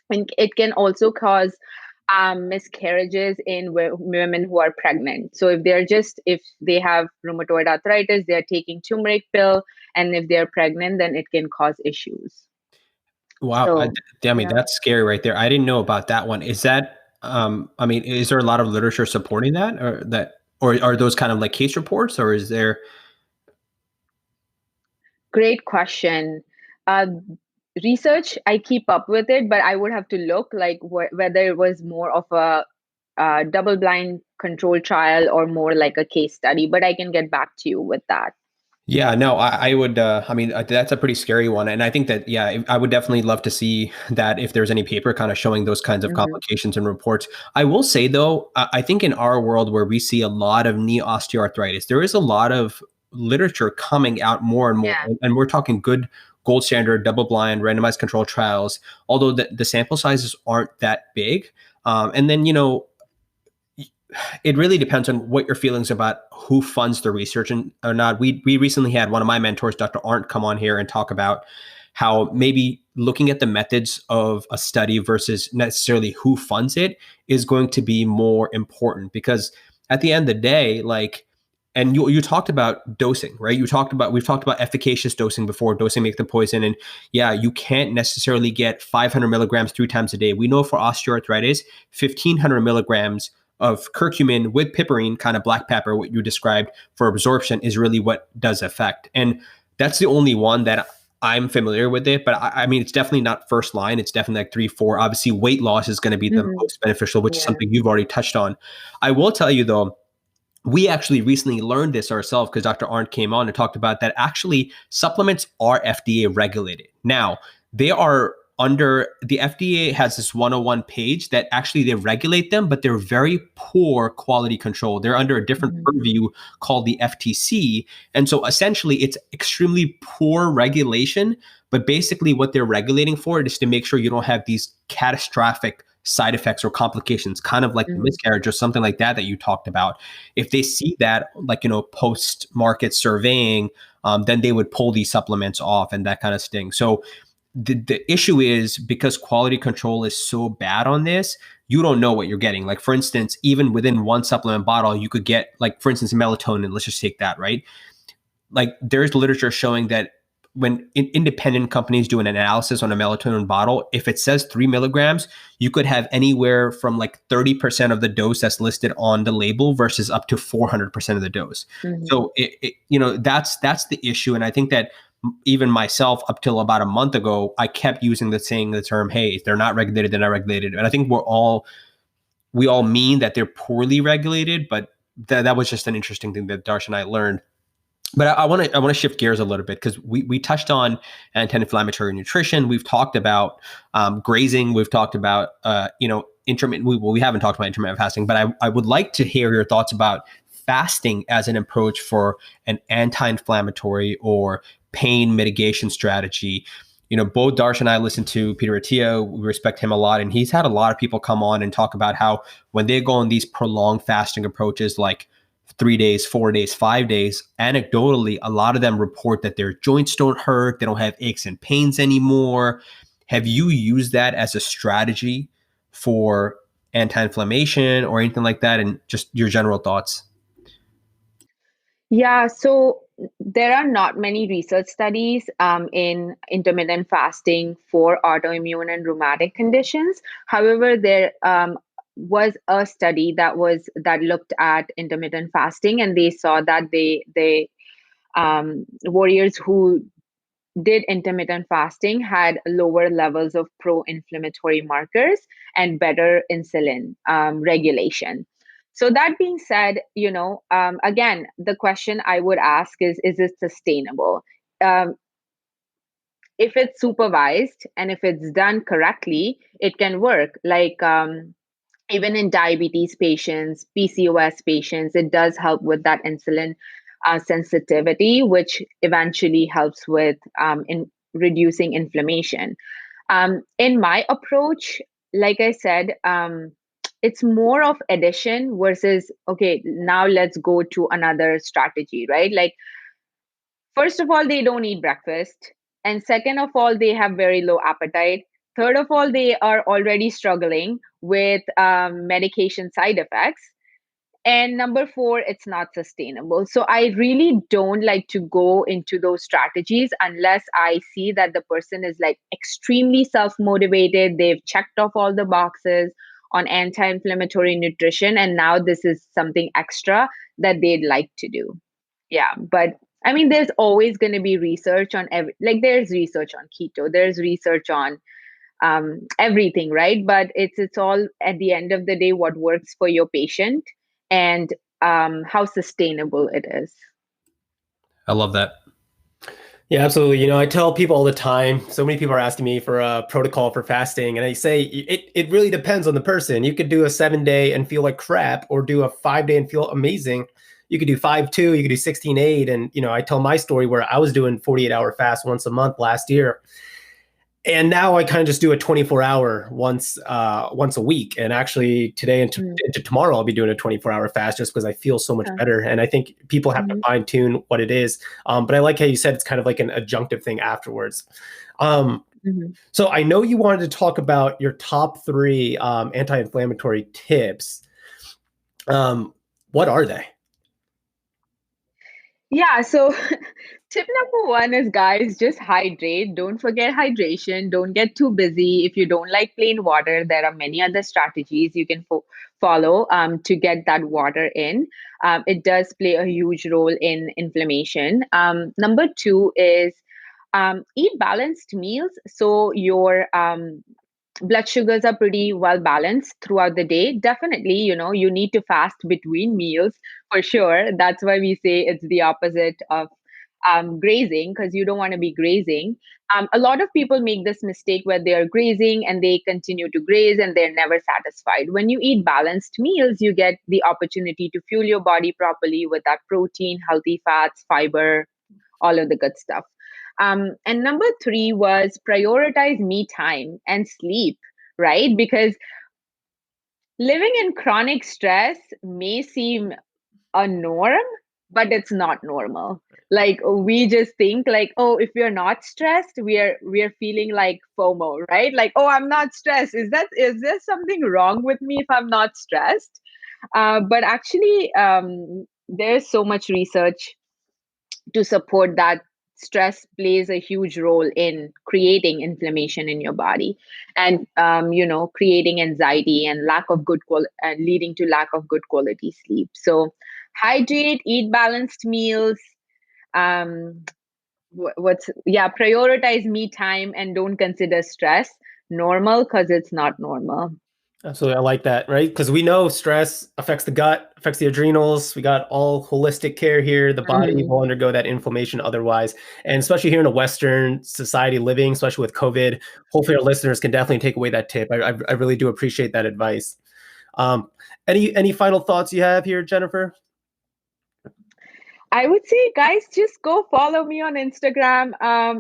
S3: and it can also cause miscarriages in women who are pregnant. So if they have rheumatoid arthritis, they're taking turmeric pill, and if they're pregnant, then it can cause issues.
S2: Wow,
S3: So
S2: damn it,
S3: yeah.
S2: that's scary right there. I didn't know about that one. Is that, I mean, is there a lot of literature supporting that, or are those kind of like case reports, or is there?
S3: Great question. Uh, Research, I keep up with it, but I would have to look like whether it was more of a double-blind control trial or more like a case study. But I can get back to you with that.
S2: Yeah, no, I would. I mean, that's a pretty scary one, and I think that yeah, I would definitely love to see that if there's any paper kind of showing those kinds of
S3: Hmm.
S2: complications and reports. I will say though, I think in our world where we see a lot of knee osteoarthritis, there is a lot of literature coming out more and more,
S3: Yeah.
S2: and we're talking good gold standard, double-blind, randomized controlled trials. Although the sample sizes aren't that big, and then it really depends on what your feelings about who funds the research and or not. We recently had one of my mentors, Dr. Arndt, come on here and talk about how maybe looking at the methods of a study versus necessarily who funds it is going to be more important, because at the end of the day, like, and you talked about dosing, right? We've talked about efficacious dosing before. Dosing make the poison, and yeah, you can't necessarily get 500 milligrams 3 times a day. We know for osteoarthritis, 1,500 milligrams of curcumin with piperine, kind of black pepper, what you described for absorption, is really what does affect. And that's the only one that I'm familiar with it. But I mean, it's definitely not first line. It's definitely like 3, 4. Obviously, weight loss is going to be the
S3: Hmm.
S2: most beneficial, which is
S3: Yeah.
S2: something you've already touched on. I will tell you though, we actually recently learned this ourselves because Dr. Arndt came on and talked about that actually supplements are FDA regulated. Now, they are under the FDA has this 101 page that actually they regulate them, but they're very poor quality control. They're under a different
S3: Hmm.
S2: purview called the FTC. And so essentially it's extremely poor regulation, but basically what they're regulating for is to make sure you don't have these catastrophic side effects or complications, kind of like the
S3: Hmm.
S2: miscarriage or something like that you talked about. If they see that, like, post market surveying, then they would pull these supplements off and that kind of thing. So the issue is because quality control is so bad on this, you don't know what you're getting. Like, for instance, even within one supplement bottle, you could get, like, for instance, melatonin. Let's just take that, right? Like, there's literature showing that when independent companies do an analysis on a melatonin bottle, if it says 3 milligrams, you could have anywhere from like 30% of the dose that's listed on the label versus up to 400% of the dose.
S3: Mm-hmm.
S2: So that's the issue. And I think that even myself, up till about a month ago, I kept using the term, hey, if they're not regulated, they're not regulated. And I think we all mean that they're poorly regulated, but that was just an interesting thing that Darsh and I learned. But I want to shift gears a little bit, because we touched on anti-inflammatory nutrition. We've talked about grazing. We've talked about intermittent. We haven't talked about intermittent fasting, but I would like to hear your thoughts about fasting as an approach for an anti-inflammatory or pain mitigation strategy. Both Darsh and I listen to Peter Attia. We respect him a lot, and he's had a lot of people come on and talk about how when they go on these prolonged fasting approaches, like 3 days, 4 days, 5 days, anecdotally, a lot of them report that their joints don't hurt. They don't have aches and pains anymore. Have you used that as a strategy for anti-inflammation or anything like that? And just your general thoughts.
S3: Yeah, so there are not many research studies in intermittent fasting for autoimmune and rheumatic conditions. However, there was a study that looked at intermittent fasting, and they saw that they warriors who did intermittent fasting had lower levels of pro-inflammatory markers and better insulin regulation. So that being said, again, the question I would ask is it sustainable? Um, if it's supervised and if it's done correctly, it can work. Like even in diabetes patients, PCOS patients, it does help with that insulin sensitivity, which eventually helps with in reducing inflammation. In my approach, like I said, it's more of addition versus, okay, now let's go to another strategy, right? Like, first of all, they don't eat breakfast. And second of all, they have very low appetite. Third of all, they are already struggling with medication side effects. And number four, it's not sustainable. So I really don't like to go into those strategies unless I see that the person is like extremely self motivated. They've checked off all the boxes on anti inflammatory nutrition. And now this is something extra that they'd like to do. Yeah. But I mean, there's always going to be research on there's research on keto, there's research on everything, right? But it's all at the end of the day what works for your patient and how sustainable it is.
S2: I love that.
S1: Yeah, absolutely. I tell people all the time, so many people are asking me for a protocol for fasting, and I say it really depends on the person. You could do a 7-day and feel like crap, or do a 5-day and feel amazing. You could do 5-2, you could do 16-8. And, I tell my story where I was doing 48-hour fast once a month last year. And now I kind of just do a 24-hour once a week. And actually today into tomorrow, I'll be doing a 24-hour fast just because I feel so much better. And I think people have to fine tune what it is. But I like how you said it's kind of like an adjunctive thing afterwards. So I know you wanted to talk about your top 3 anti-inflammatory tips. What are they?
S3: Yeah, so tip number 1 is, guys, just hydrate. Don't forget hydration. Don't get too busy. If you don't like plain water, there are many other strategies you can follow to get that water in. It does play a huge role in inflammation. Number 2 is eat balanced meals. So your blood sugars are pretty well balanced throughout the day. Definitely, you need to fast between meals for sure. That's why we say it's the opposite of grazing, because you don't want to be grazing. A lot of people make this mistake where they are grazing and they continue to graze and they're never satisfied. When you eat balanced meals, you get the opportunity to fuel your body properly with that protein, healthy fats, fiber, all of the good stuff. And number 3 was prioritize me time and sleep, right? Because living in chronic stress may seem a norm, but it's not normal. Like we just think like, oh, if we're not stressed, we're feeling like FOMO, right? Like, oh, I'm not stressed. Is there something wrong with me if I'm not stressed? But actually, there's so much research to support that stress plays a huge role in creating inflammation in your body, and creating anxiety and lack of and leading to lack of good quality sleep. So hydrate, eat balanced meals, um prioritize me time, and don't consider stress normal because it's not normal.
S1: Absolutely. I like that, right? Because we know stress affects the gut, affects the adrenals. We got all holistic care here. The body will undergo that inflammation otherwise. And especially here in a Western society living, especially with COVID, hopefully our listeners can definitely take away that tip. I really do appreciate that advice. Any final thoughts you have here, Jenifer?
S3: I would say, guys, just go follow me on Instagram.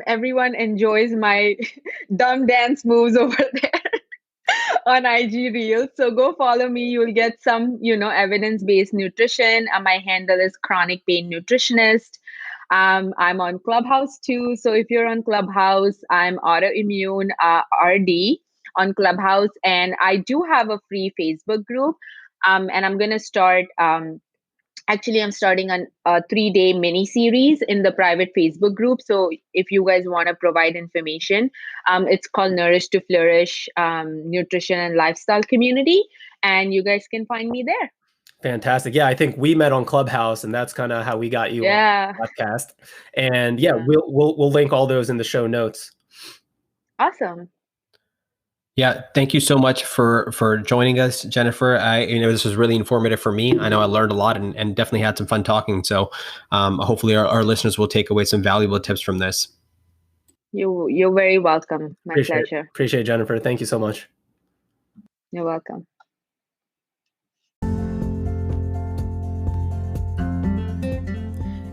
S3: Everyone enjoys my dumb dance moves over there on IG Reels. So go follow me. You'll get some, evidence-based nutrition. My handle is Chronic Pain Nutritionist. I'm on Clubhouse too. So if you're on Clubhouse, I'm Autoimmune RD on Clubhouse. And I do have a free Facebook group. And I'm going to start... Actually, I'm starting a 3-day mini series in the private Facebook group. So if you guys want to provide information, it's called Nourish to Flourish Nutrition and Lifestyle Community. And you guys can find me there.
S1: Fantastic. Yeah, I think we met on Clubhouse, and that's kind of how we got you on the podcast. And we'll link all those in the show notes.
S3: Awesome.
S2: Yeah, thank you so much for joining us, Jenifer. This was really informative for me. I know I learned a lot and definitely had some fun talking. So hopefully our listeners will take away some valuable tips from this.
S3: You're very welcome. My pleasure.
S1: Appreciate it, Jenifer. Thank you so much.
S3: You're welcome.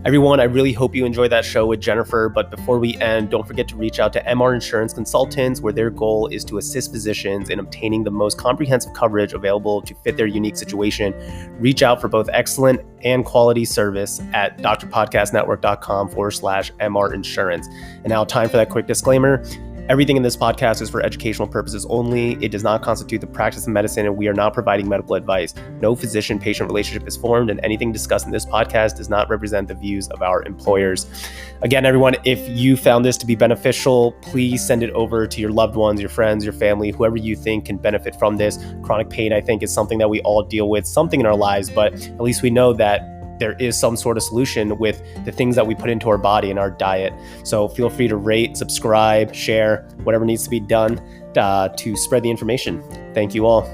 S1: Everyone, I really hope you enjoyed that show with Jenifer, but before we end, don't forget to reach out to MR Insurance Consultants, where their goal is to assist physicians in obtaining the most comprehensive coverage available to fit their unique situation. Reach out for both excellent and quality service at drpodcastnetwork.com/MR Insurance. And now time for that quick disclaimer. Everything in this podcast is for educational purposes only. It does not constitute the practice of medicine, and we are not providing medical advice. No physician-patient relationship is formed, and anything discussed in this podcast does not represent the views of our employers. Again, everyone, if you found this to be beneficial, please send it over to your loved ones, your friends, your family, whoever you think can benefit from this. Chronic pain, I think, is something that we all deal with, something in our lives, but at least we know that there is some sort of solution with the things that we put into our body and our diet. So feel free to rate, subscribe, share, whatever needs to be done to spread the information. Thank you all.